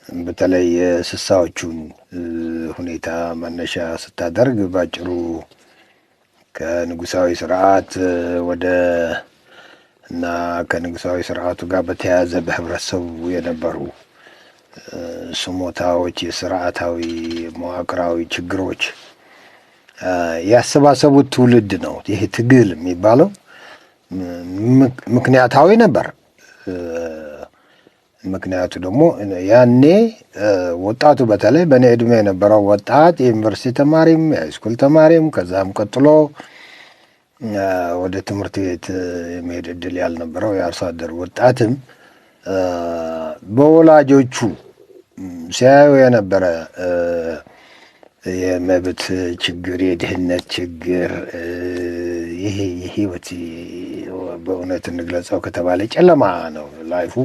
በተለይ ስሳዎቹን ሁኔታ መነሻ ስታደርግ ባጭሩ ከንጉሳዊ ስርዓት ወደ እና ከንጉሳዊ ስርዓቱ ጋር በተያያዘ በህብረተሰቡ የነበሩ ስሞታዎች፣ የስርዓታዊ መዋቅራዊ ችግሮች ያሰባሰቡት ትውልድ ነው። ይሄ ትግል የሚባለው ምክንያታዊ ነበር። ምክንያቱ ደግሞ ያኔ ወጣቱ በተለይ በእኔ እድሜ የነበረው ወጣት የዩኒቨርሲቲ ተማሪም የሃይስኩል ተማሪም ከዛም ቀጥሎ ወደ ትምህርት ቤት የመሄድ እድል ያልነበረው የአርሶ አደር ወጣትም በወላጆቹ ሲያዩ የነበረ የመብት ችግር፣ የድህነት ችግር ይሄ የህይወት በእውነት እንግለጸው ከተባለ ጨለማ ነው ላይፉ።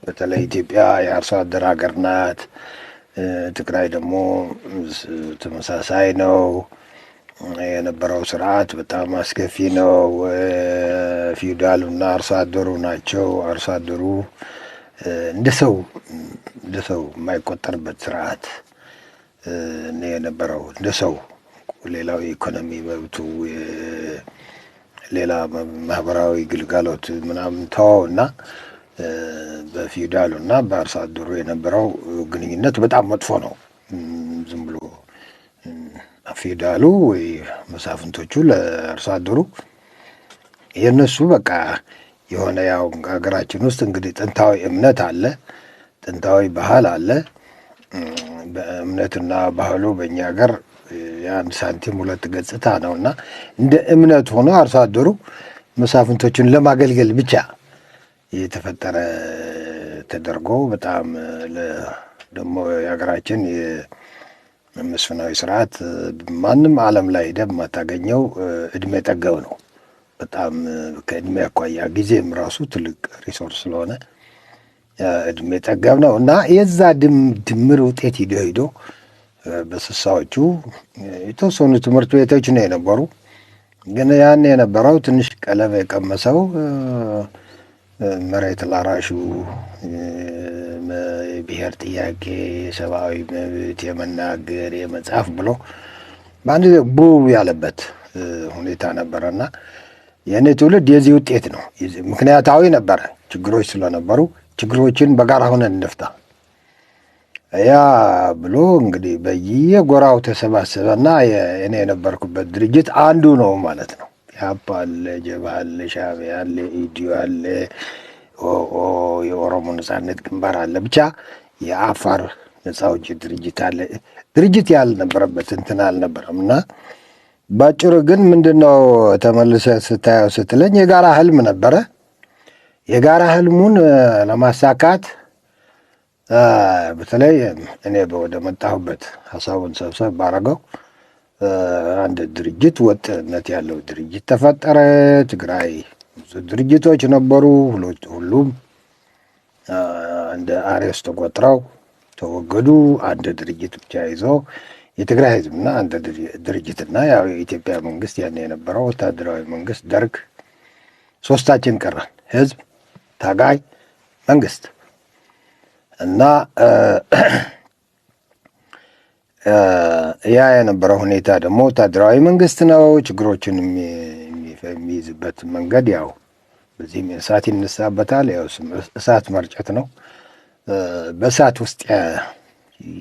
በተለይ ኢትዮጵያ የአርሶ አደር ሀገር ናት። ትግራይ ደግሞ ተመሳሳይ ነው። የነበረው ስርዓት በጣም አስከፊ ነው። ፊውዳሉና አርሶ አደሩ ናቸው። አርሶ አደሩ እንደ ሰው የማይቆጠርበት ስርዓት ነው የነበረው። እንደ ሰው ሌላው የኢኮኖሚ መብቱ ሌላ ማህበራዊ ግልጋሎት ምናምን ተወውና በፊውዳሉ እና በአርሶ አደሩ የነበረው ግንኙነት በጣም መጥፎ ነው። ዝም ብሎ ፊውዳሉ ወይ መሳፍንቶቹ ለአርሶ አደሩ የእነሱ በቃ የሆነ ያው ሀገራችን ውስጥ እንግዲህ ጥንታዊ እምነት አለ፣ ጥንታዊ ባህል አለ። በእምነትና ባህሉ በእኛ ሀገር የአንድ ሳንቲም ሁለት ገጽታ ነው እና እንደ እምነት ሆኖ አርሶ አደሩ መሳፍንቶችን ለማገልገል ብቻ የተፈጠረ ተደርጎ በጣም ደግሞ የሀገራችን የመስፍናዊ ስርዓት ማንም ዓለም ላይ ሄደህ የማታገኘው እድሜ ጠገብ ነው። በጣም ከእድሜ አኳያ ጊዜም ራሱ ትልቅ ሪሶርስ ስለሆነ እድሜ ጠገብ ነው እና የዛ ድምር ውጤት ሂዶ በስሳዎቹ የተወሰኑ ትምህርት ቤቶች ነው የነበሩ። ግን ያን የነበረው ትንሽ ቀለም የቀመሰው መሬት ላራሹ፣ የብሔር ጥያቄ፣ የሰብአዊ መብት፣ የመናገር፣ የመጻፍ ብሎ በአንድ ቡ ያለበት ሁኔታ ነበረና የእኔ ትውልድ የዚህ ውጤት ነው። ምክንያታዊ ነበረ። ችግሮች ስለነበሩ ችግሮችን በጋራ ሆነን እንፍታ ያ ብሎ እንግዲህ በየጎራው ተሰባሰበና እኔ የነበርኩበት ድርጅት አንዱ ነው ማለት ነው። ኢህአፓ አለ፣ ጀብሃ አለ፣ ሻዕቢያ አለ፣ ኢዲዩ አለ፣ የኦሮሞ ነጻነት ግንባር አለ፣ ብቻ የአፋር ነጻ አውጪ ድርጅት አለ። ድርጅት ያልነበረበት እንትን አልነበረም። እና ባጭሩ ግን ምንድነው ተመልሰህ ስታየው ስትለኝ የጋራ ህልም ነበረ። የጋራ ህልሙን ለማሳካት በተለይ እኔ ወደ መጣሁበት ሀሳቡን ሰብሰብ ባረገው አንድ ድርጅት ወጥነት ያለው ድርጅት ተፈጠረ። ትግራይ ብዙ ድርጅቶች ነበሩ። ሁሉም እንደ አሬስ ተቆጥረው ተወገዱ። አንድ ድርጅት ብቻ ይዘው የትግራይ ህዝብና አንድ ድርጅትና ያው የኢትዮጵያ መንግስት ያን የነበረው ወታደራዊ መንግስት ደርግ፣ ሶስታችን ቀረን። ህዝብ፣ ታጋይ፣ መንግስት እና ያ የነበረው ሁኔታ ደግሞ ወታደራዊ መንግስት ነው። ችግሮችን የሚይዝበት መንገድ ያው በዚህም እሳት ይነሳበታል። ያው እሳት መርጨት ነው። በእሳት ውስጥ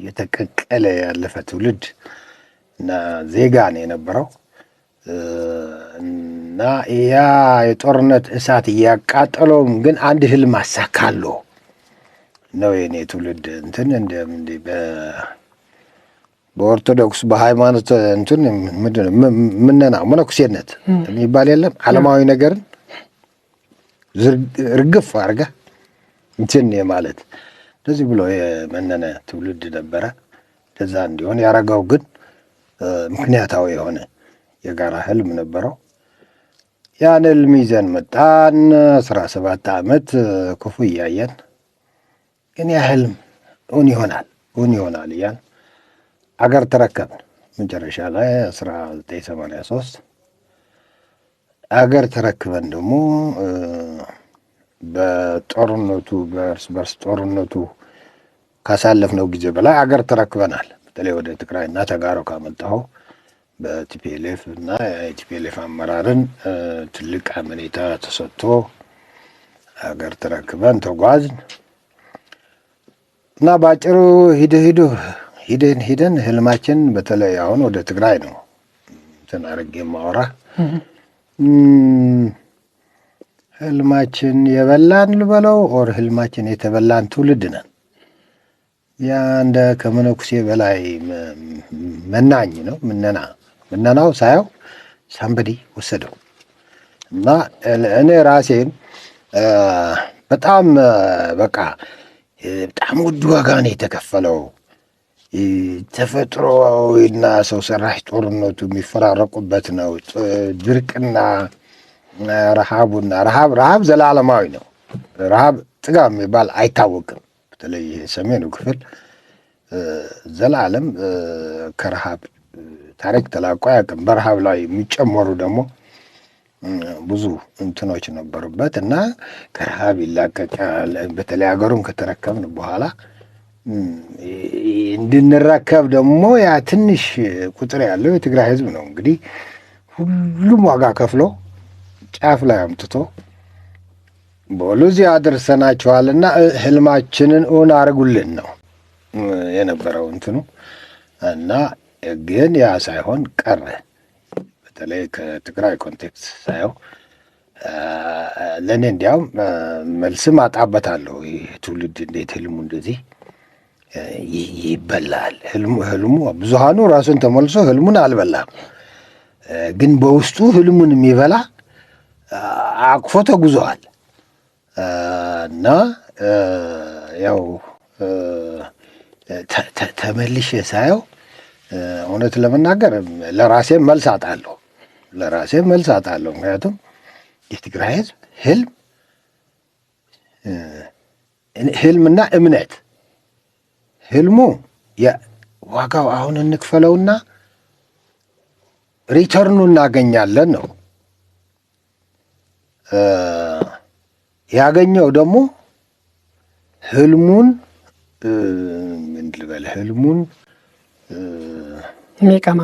የተቀቀለ ያለፈ ትውልድ እና ዜጋ ነው የነበረው እና ያ የጦርነት እሳት እያቃጠለውም ግን አንድ ህልም አሳካለሁ ነው የኔ ትውልድ እንትን በኦርቶዶክስ በሃይማኖት እንትን ምንድን ነው ምነና መነኩሴነት የሚባል የለም። ዓለማዊ ነገርን ርግፍ አድርገህ እንትን ማለት እንደዚህ ብሎ የመነነ ትውልድ ነበረ። ለዛ እንዲሆን ያረጋው ግን ምክንያታዊ የሆነ የጋራ ህልም ነበረው። ያን ህልም ይዘን መጣን። 17 ዓመት ክፉ እያየን ግን ያ ህልም እውን ይሆናል እያልን አገር ተረከብን። መጨረሻ ላይ 1983 አገር ተረክበን ደግሞ በጦርነቱ በእርስ በርስ ጦርነቱ ካሳለፍነው ጊዜ በላይ አገር ተረክበናል። በተለይ ወደ ትግራይና ተጋሩ ካመጣኸው በቲፒኤልኤፍ እና የቲፒኤልኤፍ አመራርን ትልቅ አመኔታ ተሰጥቶ አገር ተረክበን ተጓዝን እና ባጭሩ ሂደን ህልማችን በተለይ አሁን ወደ ትግራይ ነው እንትን አድርጌ የማወራ ህልማችን የበላን ልበለው ኦር ህልማችን የተበላን ትውልድ ነን። ያ እንደ ከመነኩሴ በላይ መናኝ ነው። ምነናው ሳየው ሳምበዲ ወሰደው እና እኔ ራሴን በጣም በቃ በጣም ውድ ዋጋ ነው የተከፈለው። ተፈጥሮና ሰው ሰራሽ ጦርነቱ የሚፈራረቁበት ነው። ድርቅና ረሃብ ዘላለማዊ ነው። ረሃብ ጥጋብ የሚባል አይታወቅም። በተለይ ሰሜኑ ክፍል ዘላለም ከረሃብ ታሪክ ተላቆ አያውቅም። በረሃብ ላይ የሚጨመሩ ደግሞ ብዙ እንትኖች ነበሩበት እና ከረሃብ ይላቀቃል። በተለይ ሀገሩን ከተረከብን በኋላ እንድንረከብ ደግሞ ያ ትንሽ ቁጥር ያለው የትግራይ ህዝብ ነው እንግዲህ ሁሉም ዋጋ ከፍሎ ጫፍ ላይ አምጥቶ በሉዚያ አድርሰናቸዋልና ህልማችንን እውን አድርጉልን ነው የነበረው እንትኑ እና ግን ያ ሳይሆን ቀረ። በተለይ ከትግራይ ኮንቴክስት ሳየው ለእኔ እንዲያውም መልስም አጣበታለሁ። ይህ ትውልድ እንዴት ህልሙ እንደዚህ ይበላል? ህልሙ ብዙሃኑ ራሱን ተመልሶ ህልሙን አልበላም፣ ግን በውስጡ ህልሙን የሚበላ አቅፎ ተጉዘዋል እና ያው ተመልሼ ሳየው እውነት ለመናገር ለራሴም መልስ አጣለሁ። ምክንያቱም የትግራይ ህዝብ ህልምና እምነት ህልሙ ዋጋው አሁን እንክፈለውና ሪተርኑ እናገኛለን ነው። ያገኘው ደግሞ ህልሙን ህልሙን የሚቀማ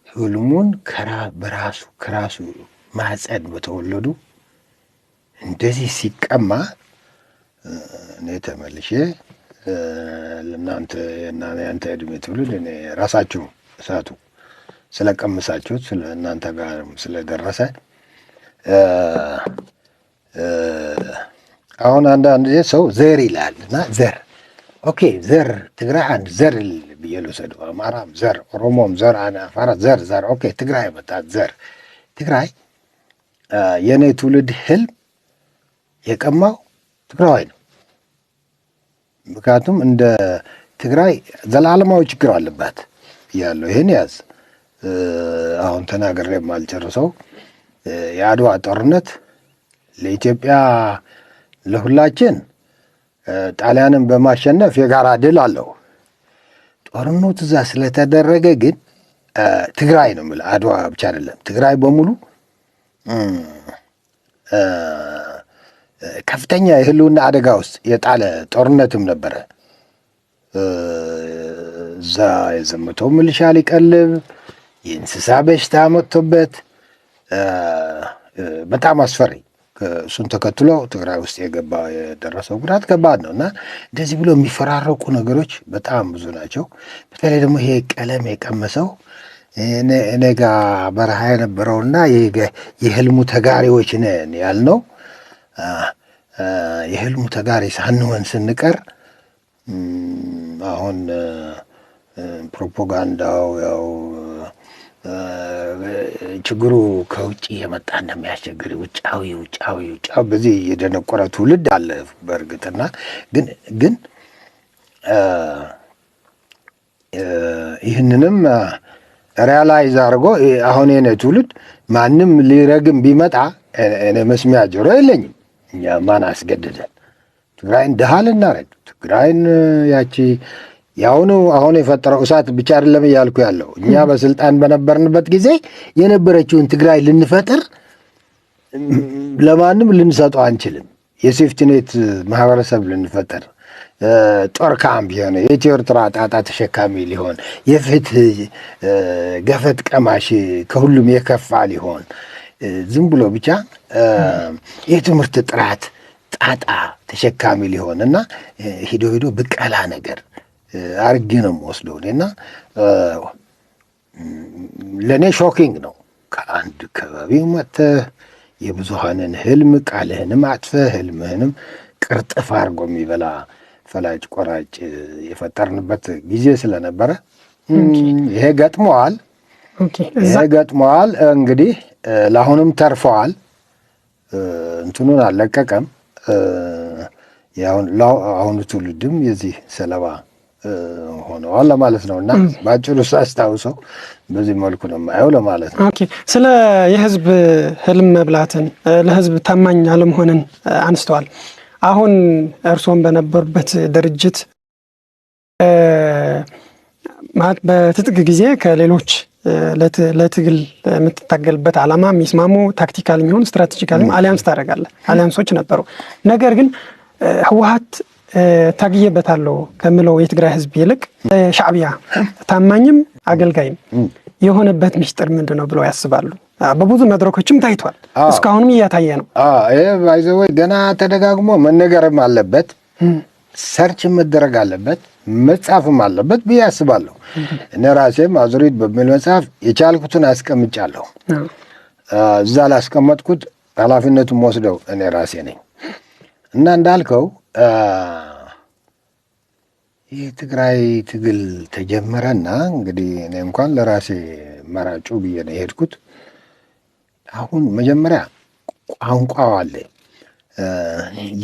ህልሙን ከራሱ ማህፀን በተወለዱ እንደዚህ ሲቀማ እኔ ተመልሼ ለእናንተ የአንተ ዕድሜ ትውልድ እኔ ራሳችሁ እሳቱ ስለቀምሳችሁት እናንተ ጋር ስለደረሰ አሁን አንዳንድ ጊዜ ሰው ዘር ይላል እና ዘር ኦኬ ዘር ትግራይ አንድ ዘር ብዬ ልውሰደው። አማራም ዘር፣ ኦሮሞም ዘር፣ አፋር ዘር ኦኬ ትግራይ መጣት ዘር። ትግራይ የእኔ ትውልድ ህልም የቀማው ትግራዋይ ነው። ምክንያቱም እንደ ትግራይ ዘላለማዊ ችግር አለባት ያለው ይህን ያዝ አሁን ተናግሬ የማልጨርሰው የአድዋ ጦርነት ለኢትዮጵያ ለሁላችን ጣሊያንን በማሸነፍ የጋራ ድል አለው። ጦርነቱ እዛ ስለተደረገ ግን ትግራይ ነው የምልህ፣ አድዋ ብቻ አይደለም፣ ትግራይ በሙሉ ከፍተኛ የህልውና አደጋ ውስጥ የጣለ ጦርነትም ነበረ። እዛ የዘመተው ሚሊሻ ሊቀልብ የእንስሳ በሽታ መጥቶበት በጣም አስፈሪ። እሱን ተከትሎ ትግራይ ውስጥ የደረሰው ጉዳት ከባድ ነው እና እንደዚህ ብሎ የሚፈራረቁ ነገሮች በጣም ብዙ ናቸው። በተለይ ደግሞ ይሄ ቀለም የቀመሰው እኔ ጋ በረሃ የነበረውና የህልሙ ተጋሪዎች ነን ያልነው የህልሙ ተጋሪ ሳንሆን ስንቀር አሁን ፕሮፓጋንዳው ያው ችግሩ ከውጭ የመጣ እንደሚያስቸግር ውጫዊ በዚህ የደነቆረ ትውልድ አለ በእርግጥና ግን ይህንንም ሪያላይዝ አድርጎ አሁን የኔ ትውልድ ማንም ሊረግም ቢመጣ እኔ መስሚያ ጆሮ የለኝም። እኛ ማን አስገድደን ትግራይን ድሃ ልናረግ? ትግራይን ያቺ ያውኑ አሁን የፈጠረው እሳት ብቻ አይደለም እያልኩ ያለው እኛ በስልጣን በነበርንበት ጊዜ የነበረችውን ትግራይ ልንፈጥር ለማንም ልንሰጠው አንችልም። የሴፍቲኔት ማህበረሰብ ልንፈጥር ጦር ካምፕ የሆነ የኢትዮ ኤርትራ ጣጣ ተሸካሚ ሊሆን፣ የፍትህ ገፈት ቀማሽ ከሁሉም የከፋ ሊሆን፣ ዝም ብሎ ብቻ የትምህርት ጥራት ጣጣ ተሸካሚ ሊሆን እና ሂዶ ብቀላ ነገር አርጌ ነው የምወስደው እና ለእኔ ሾኪንግ ነው። ከአንድ አካባቢ መጥተህ የብዙሃንን ህልም ቃልህንም አጥፈህ ህልምህንም ቅርጥፍ አድርጎ የሚበላ ፈላጭ ቆራጭ የፈጠርንበት ጊዜ ስለነበረ ይሄ ገጥመዋል። እንግዲህ ለአሁንም ተርፈዋል። እንትኑን አልለቀቀም። አሁኑ ትውልድም የዚህ ሰለባ ሆነዋል ለማለት ነው እና በአጭሩ ሳስታውሰው በዚህ መልኩ ነው የማየው ለማለት ነው። ስለ የህዝብ ህልም መብላትን ለህዝብ ታማኝ አለመሆንን አንስተዋል። አሁን እርስዎም በነበሩበት ድርጅት ማለት በትጥቅ ጊዜ ከሌሎች ለትግል የምትታገልበት ዓላማ የሚስማሙ ታክቲካል የሚሆን ስትራቴጂካል አሊያንስ ታደርጋለህ። አሊያንሶች ነበሩ። ነገር ግን ህወሓት ታግዬበታለሁ ከምለው የትግራይ ህዝብ ይልቅ ሻዕቢያ ታማኝም አገልጋይም የሆነበት ምስጢር ምንድን ነው ብለው ያስባሉ? በብዙ መድረኮችም ታይቷል። እስካሁንም እያታየ ነው። ይሄ ባይዘወይ ገና ተደጋግሞ መነገርም አለበት፣ ሰርች መደረግ አለበት፣ መጻፍም አለበት ብዬ አስባለሁ። እኔ ራሴም አዙሪት በሚል መጽሐፍ የቻልኩትን አስቀምጫለሁ። እዛ ላስቀመጥኩት ኃላፊነቱን ወስደው እኔ ራሴ ነኝ እና እንዳልከው ይህ ትግራይ ትግል ተጀመረና እንግዲህ እኔ እንኳን ለራሴ መራጩ ብዬ ነው የሄድኩት። አሁን መጀመሪያ ቋንቋው አለ።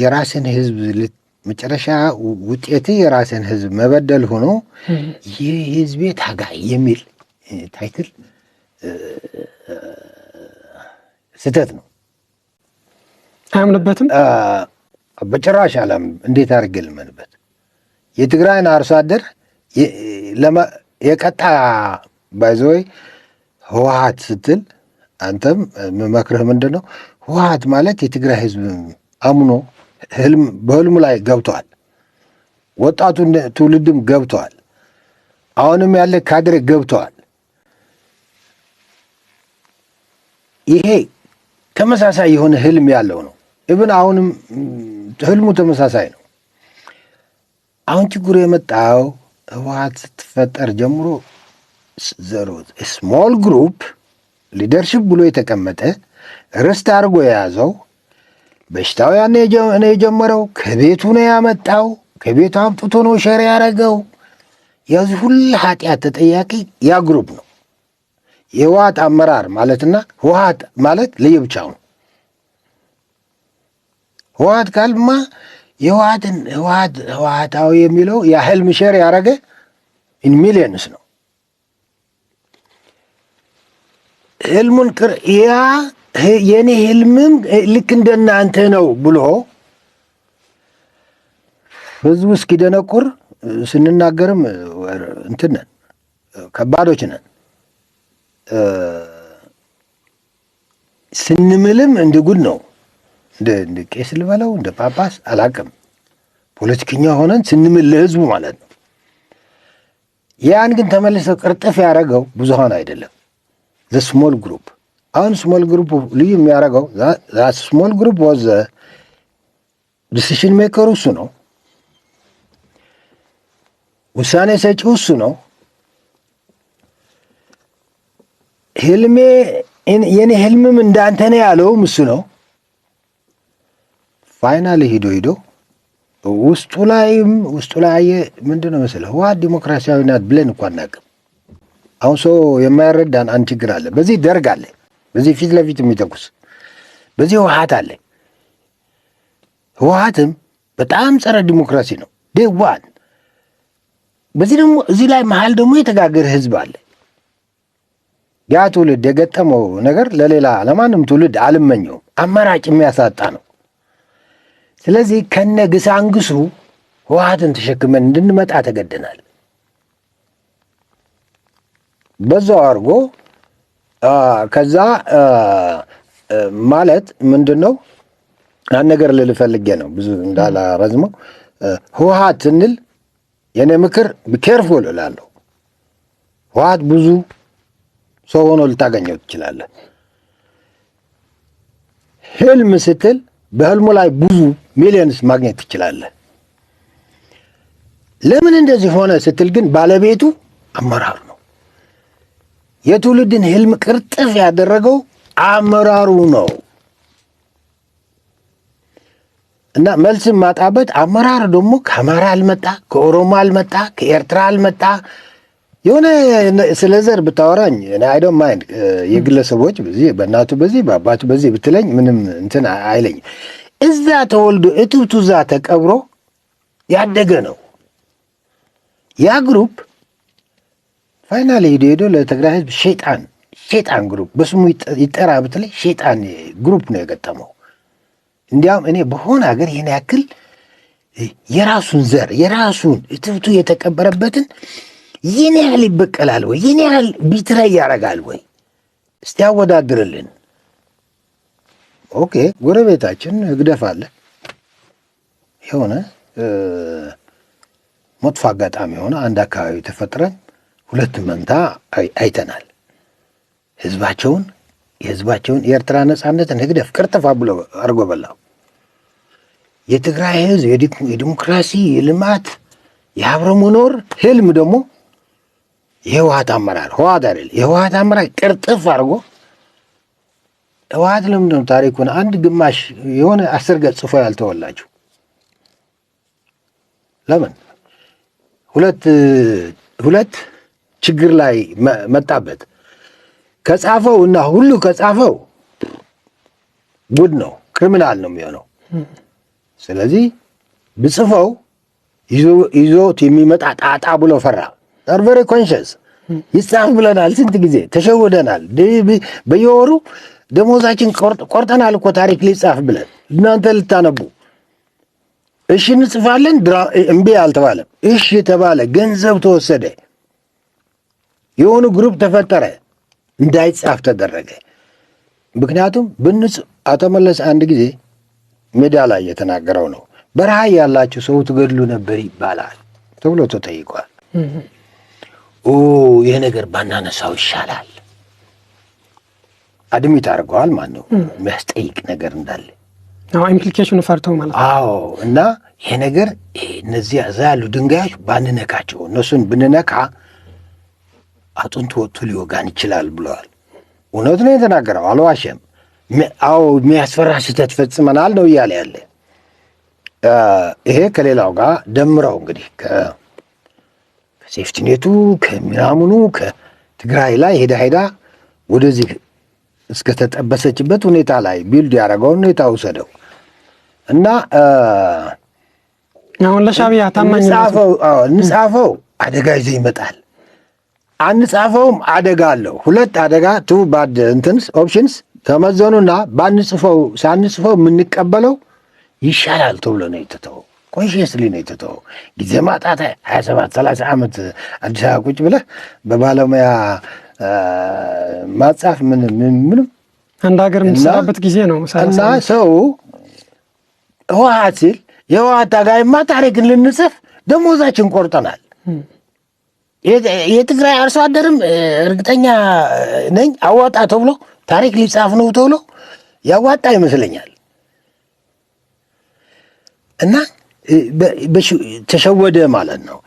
የራስን ህዝብ መጨረሻ ውጤት የራስን ህዝብ መበደል ሆኖ ይህ ህዝቤ ታጋይ የሚል ታይትል ስህተት ነው። አያምንበትም። በጭራሽ አላምንም። እንዴት አድርጌ ልመንበት? የትግራይን አርሶ አደር የቀጣ ባይዘወይ ህወሓት ስትል አንተም መመክርህ ምንድን ነው? ህወሓት ማለት የትግራይ ህዝብ አምኖ በህልሙ ላይ ገብተዋል። ወጣቱ ትውልድም ገብተዋል። አሁንም ያለ ካድሬ ገብተዋል። ይሄ ተመሳሳይ የሆነ ህልም ያለው ነው። ኢብን አሁንም ህልሙ ተመሳሳይ ነው። አሁን ችግሩ የመጣው ህወሓት ስትፈጠር ጀምሮ ስሞል ግሩፕ ሊደርሽፕ ብሎ የተቀመጠ ርስት አድርጎ የያዘው በሽታው ያኔ ነው የጀመረው። ከቤቱ ነው ያመጣው። ከቤቱ አምጥቶ ነው ሸር ያደረገው። የዚህ ሁሉ ኃጢአት ተጠያቂ ያ ግሩፕ ነው። የህወሓት አመራር ማለትና ህወሓት ማለት ለየብቻው ነው። ህወሓት ካልማ ህወሓታዊ የሚለው የህልም ሸር ያደረገ ኢን ሚሊየንስ ነው። ህልሙን ያ የኔ ህልምም ልክ እንደናንተ ነው ብሎ ህዝቡ እስኪደነቁር ስንናገርም እንትን ነን፣ ከባዶች ነን። ስንምልም እንደ ጉድ ነው። እንደ ቄስ ልበለው እንደ ጳጳስ አላቅም። ፖለቲከኛ ሆነን ስንምል ለህዝቡ ማለት ነው። ያን ግን ተመልሰው ቅርጥፍ ያደረገው ብዙሃን አይደለም፣ ስሞል ግሩፕ። አሁን ስሞል ግሩፕ ልዩ የሚያደርገው ስሞል ግሩፕ ወዘ ዲሲሽን ሜከሩ እሱ ነው። ውሳኔ ሰጪው እሱ ነው። ህልሜ የኔ ህልምም እንዳንተ ነው ያለውም እሱ ነው። ፋይናል ሂዶ ውስጡ ላይ ምንድን ነው መሰለህ ህወሓት ዲሞክራሲያዊ ናት ብለን እኮ አናውቅም። አሁን ሰው የማይረዳን አንድ ችግር አለ። በዚህ ደርግ አለ፣ በዚህ ፊት ለፊት የሚተኩስ በዚህ ህወሓት አለ። ህወሓትም በጣም ጸረ ዲሞክራሲ ነው ዴዋን። በዚህ ደግሞ እዚህ ላይ መሀል ደግሞ የተጋገረ ህዝብ አለ። ያ ትውልድ የገጠመው ነገር ለሌላ ለማንም ትውልድ አልመኘውም። አማራጭ የሚያሳጣ ነው። ስለዚህ ከነ ግሳንግሱ ህወሓትን ተሸክመን እንድንመጣ ተገደናል። በዛው አድርጎ ከዛ ማለት ምንድን ነው አንድ ነገር ልል ፈልጌ ነው ብዙ እንዳላረዝመው። ህወሓት ስንል የኔ ምክር ኬርፉል እላለሁ። ህወሓት ብዙ ሰው ሆኖ ልታገኘው ትችላለህ። ህልም ስትል በህልሙ ላይ ብዙ ሚሊዮንስ ማግኘት ትችላለህ። ለምን እንደዚህ ሆነ ስትል ግን ባለቤቱ አመራር ነው። የትውልድን ህልም ቅርጥፍ ያደረገው አመራሩ ነው እና መልስም ማጣበት አመራር ደግሞ ከአማራ አልመጣ፣ ከኦሮሞ አልመጣ፣ ከኤርትራ አልመጣ። የሆነ ስለ ዘር ብታወራኝ አይ ዶንት ማይንድ የግለሰቦች በዚህ በእናቱ በዚህ በአባቱ በዚህ ብትለኝ ምንም እንትን አይለኝ። እዛ ተወልዶ እትብቱ እዛ ተቀብሮ ያደገ ነው። ያ ግሩፕ ፋይናል ሄዶ ለትግራይ ህዝብ ሸይጣን ግሩፕ በስሙ ይጠራ ብትለኝ ሸይጣን ግሩፕ ነው የገጠመው። እንዲያውም እኔ በሆነ ሀገር ይህን ያክል የራሱን ዘር የራሱን እትብቱ የተቀበረበትን ይህን ያህል ይበቀላል ወይ? ይህን ያህል ቢትራይ ያደርጋል ወይ? እስቲ ያወዳድርልን። ኦኬ ጎረቤታችን ህግደፍ አለ። የሆነ መጥፎ አጋጣሚ የሆነ አንድ አካባቢ ተፈጥረን ሁለት መንታ አይተናል። የህዝባቸውን የኤርትራ ነጻነትን ህግደፍ ቅርጥፍ ብሎ አድርጎ በላው። የትግራይ ህዝብ የዲሞክራሲ የልማት የአብረ መኖር ህልም ደግሞ የህወሓት አመራር ህወሓት አይደል የህወሓት አመራር ቅርጥፍ አድርጎ ህወሓት ለምንድን ነው ታሪኩን አንድ ግማሽ የሆነ 10 ገጽ ጽፎ ያልተወላችሁ? ለምን ሁለት ችግር ላይ መጣበት? ከጻፈው እና ሁሉ ከጻፈው ጉድ ነው፣ ክሪሚናል ነው የሚሆነው። ስለዚህ ብጽፈው ይዞት የሚመጣ ጣጣ ብሎ ፈራ። ቨሪ ኮንሽስ ይጻፍ ብለናል፣ ስንት ጊዜ ተሸውደናል። በየወሩ ደሞዛችን ቆርጠናል እኮ ታሪክ ሊጻፍ ብለን እናንተ ልታነቡ። እሺ እንጽፋለን፣ እምቢ አልተባለም። እሺ ተባለ፣ ገንዘብ ተወሰደ፣ የሆኑ ግሩፕ ተፈጠረ፣ እንዳይጻፍ ተደረገ። ምክንያቱም አቶ መለስ አንድ ጊዜ ሜዳ ላይ የተናገረው ነው። በረሃ ያላችሁ ሰው ትገድሉ ነበር ይባላል ተብሎ ተጠይቋል። ይህ ነገር ባናነሳው ይሻላል አድሚት አድርገዋል። ማን ነው የሚያስጠይቅ ነገር እንዳለ ኢምፕሊኬሽኑ ፈርተው ማለት ነው። እና ይሄ ነገር እነዚህ እዛ ያሉ ድንጋዮች ባንነካቸው፣ እነሱን ብንነካ አጥንቱ ወጥቶ ሊወጋን ይችላል ብለዋል። እውነት ነው የተናገረው፣ አልዋሸም። የሚያስፈራ ስህተት ፈጽመናል ነው እያለ ያለ። ይሄ ከሌላው ጋር ደምረው እንግዲህ ከሴፍቲኔቱ ከምናምኑ ከትግራይ ላይ ሄዳ ወደዚህ እስከተጠበሰችበት ሁኔታ ላይ ቢልድ ያደረገውን ሁኔታ ውሰደው እና አሁን ለሻዕቢያ ታማኝ እንጻፈው አደጋ ይዞ ይመጣል፣ አንጻፈውም አደጋ አለው። ሁለት አደጋ ባድ እንትንስ ኦፕሽንስ ተመዘኑና ሳንጽፈው የምንቀበለው ይሻላል ተብሎ ነው የተተወው። ኮንሽየስሊ ነው የተተወው። ጊዜ ማጣት 27-30 ዓመት አዲስ አበባ ቁጭ ብለህ በባለሙያ ማጻፍ ምንም አንድ ሀገር የምትሰራበት ጊዜ ነው። እና ሰው ህወሓት ሲል የህወሓት ታጋይማ ታሪክን ልንጽፍ ደሞዛችን ቆርጠናል። የትግራይ አርሶ አደርም እርግጠኛ ነኝ አዋጣ ተብሎ ታሪክ ሊጻፍ ነው ተብሎ ያዋጣ ይመስለኛል። እና ተሸወደ ማለት ነው።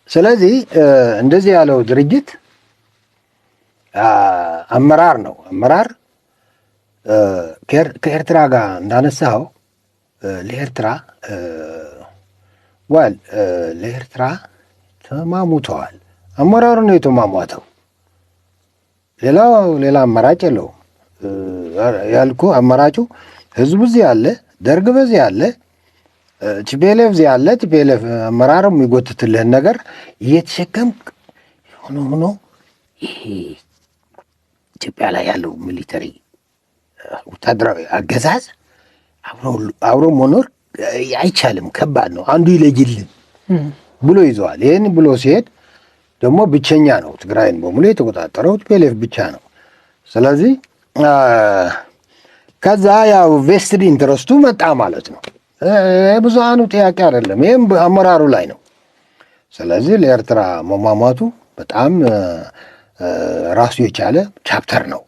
ስለዚህ እንደዚህ ያለው ድርጅት አመራር ነው። አመራር ከኤርትራ ጋር እንዳነሳው ለኤርትራ ተማሙተዋል። አመራሩ ነው የተማሟተው። ሌላ አማራጭ የለውም ያልኩ አማራጩ ህዝቡ እዚህ ያለ፣ ደርግ በዚህ ያለ፣ ቲፒኤልኤፍ እዚህ ያለ፣ ቲፒኤልኤፍ አመራሩ የሚጎትትልህን ነገር እየተሸከም ሆኖ ይሄ ኢትዮጵያ ላይ ያለው ሚሊተሪ ወታደራዊ አገዛዝ አብሮ መኖር አይቻልም፣ ከባድ ነው፣ አንዱ ይለይልን ብሎ ይዘዋል። ይህን ብሎ ሲሄድ ደግሞ ብቸኛ ነው። ትግራይን በሙሉ የተቆጣጠረው ቲፒኤልኤፍ ብቻ ነው። ስለዚህ ከዛ ያው ቬስትድ ኢንተረስቱ መጣ ማለት ነው። ብዙሃኑ ጥያቄ አይደለም። ይህም አመራሩ ላይ ነው። ስለዚህ ለኤርትራ መሟሟቱ በጣም ራሱ የቻለ ቻፕተር ነው።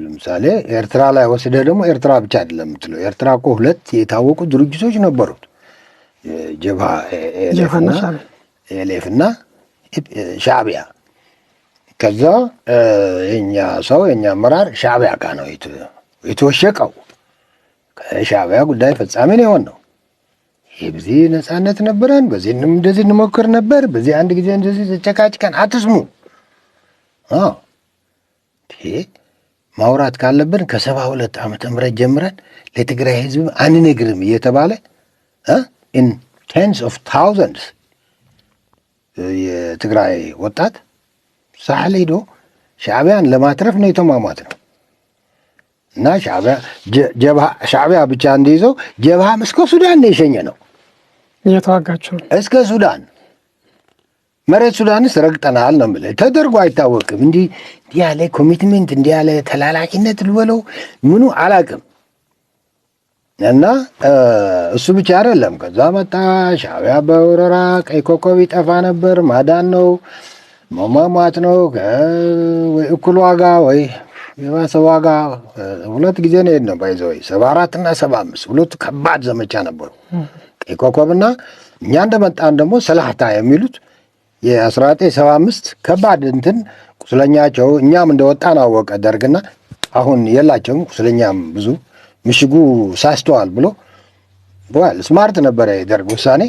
ለምሳሌ ኤርትራ ላይ ወስደ ደግሞ ኤርትራ ብቻ አይደለም የምትለው። ኤርትራ እኮ ሁለት የታወቁ ድርጅቶች ነበሩት፣ ጀብሃ ኤሌፍና ሻዕቢያ። ከዛ የኛ ሰው የኛ አመራር ሻዕቢያ ጋር ነው የተወሸቀው። ከሻዕቢያ ጉዳይ ፈጻሚ ነው የሆን ነው። ይህ በዚህ ነፃነት ነበረን፣ በዚህ እንደዚህ እንሞክር ነበር፣ በዚህ አንድ ጊዜ እንደዚህ ተጨቃጭቀን አትስሙ። ማውራት ካለብን ከ72 ዓመተ ምህረት ጀምረን ለትግራይ ህዝብ አንነግርም እየተባለ ኢን ቴንስ ኦፍ ታውዘንድስ የትግራይ ወጣት ሳህል ሄዶ ሻዕቢያን ለማትረፍ ነው የተሟሟት ነው። እና ሻዕቢያ ብቻ እንዲይዘው ጀብሃም እስከ ሱዳን ነው የሸኘ ነው እየተዋጋቸው እስከ ሱዳን መሬት ሱዳንስ ረግጠናል ነው የምልህ። ተደርጎ አይታወቅም። እንዲህ ያለ ኮሚትሜንት እንዲህ ያለ ተላላኪነት ልበለው ምኑ አላቅም። እና እሱ ብቻ አይደለም። ከዛ መጣ ሻዕቢያ በወረራ ቀይ ኮከብ ይጠፋ ነበር። ማዳን ነው መሟሟት ነው። ወይ እኩል ዋጋ ወይ የባሰ ዋጋ ሁለት ጊዜ ነው የሄድነው። ባይዘወይ 74 እና 75 ሁለቱ ከባድ ዘመቻ ነበሩ። ቀይ ኮከብና እኛ እንደመጣን ደግሞ ሰላህታ የሚሉት የ1975 ከባድ እንትን ቁስለኛቸው እኛም እንደወጣን አወቀ ደርግና አሁን የላቸውም ቁስለኛም ብዙ ምሽጉ ሳስተዋል ብሎ በኋላ ስማርት ነበረ የደርግ ውሳኔ።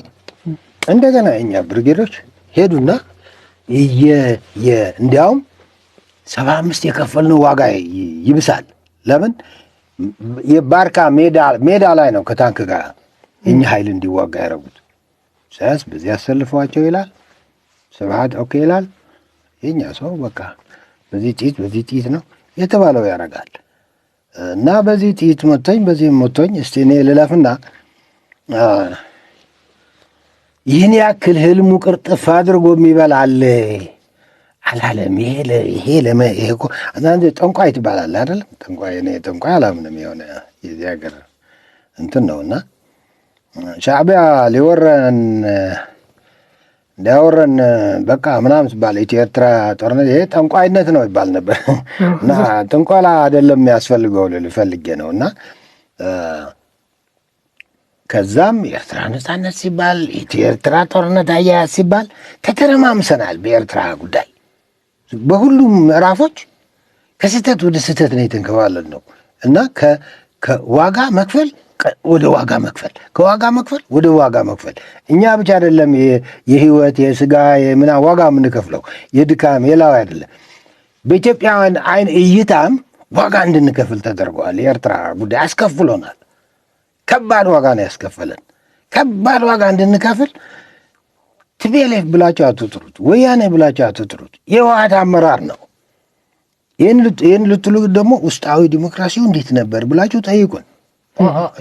እንደገና የኛ ብርጌዶች ሄዱና እንዲያውም 75 የከፈልነው ዋጋ ይብሳል። ለምን የባርካ ሜዳ ላይ ነው ከታንክ ጋር የኛ ኃይል እንዲዋጋ ያደረጉት። ሳያስ በዚህ ያሰልፈዋቸው ይላል ስብሃት ኦኬ ይላል። የኛ ሰው በቃ በዚህ ጥይት ነው የተባለው ያደርጋል። እና በዚህ ጥይት መቶኝ በዚህ መቶኝ እስቲ እኔ ልለፍና ይህን ያክል ህልሙ ቅርጥፍ አድርጎ የሚበላል አላለም። ይሄ እኮ አንዳንድ ጠንቋይ ትባላለህ አይደለም? ጠንቋይ እኔ ጠንቋይ አላምንም። የሆነ የዚህ ሀገር እንትን ነውና ሻዕቢያ ሊወረን እንዳያወረን በቃ ምናምን ሲባል ኢትዮ ኤርትራ ጦርነት ይሄ ጠንቋይነት ነው ይባል ነበር። እና ጥንቆላ አይደለም የሚያስፈልገው ልፈልጌ ነው። እና ከዛም የኤርትራ ነፃነት ሲባል ኢትዮ ኤርትራ ጦርነት አያያዝ ሲባል ተተረማምሰናል። በኤርትራ ጉዳይ በሁሉም ምዕራፎች ከስህተት ወደ ስህተት ነው የተንከባለል ነው። እና ከዋጋ መክፈል ወደ ዋጋ መክፈል፣ ከዋጋ መክፈል ወደ ዋጋ መክፈል። እኛ ብቻ አይደለም የህይወት የስጋ የምና ዋጋ የምንከፍለው የድካም የላው አይደለም። በኢትዮጵያውያን አይን እይታም ዋጋ እንድንከፍል ተደርጓል። የኤርትራ ጉዳይ አስከፍሎናል። ከባድ ዋጋ ነው ያስከፈለን። ከባድ ዋጋ እንድንከፍል ትቤሌፍ ብላችሁ አትጥሩት፣ ወያኔ ብላችሁ አትጥሩት፣ የህወሓት አመራር ነው። ይህን ልትሉ ደግሞ ውስጣዊ ዲሞክራሲው እንዴት ነበር ብላችሁ ጠይቁን።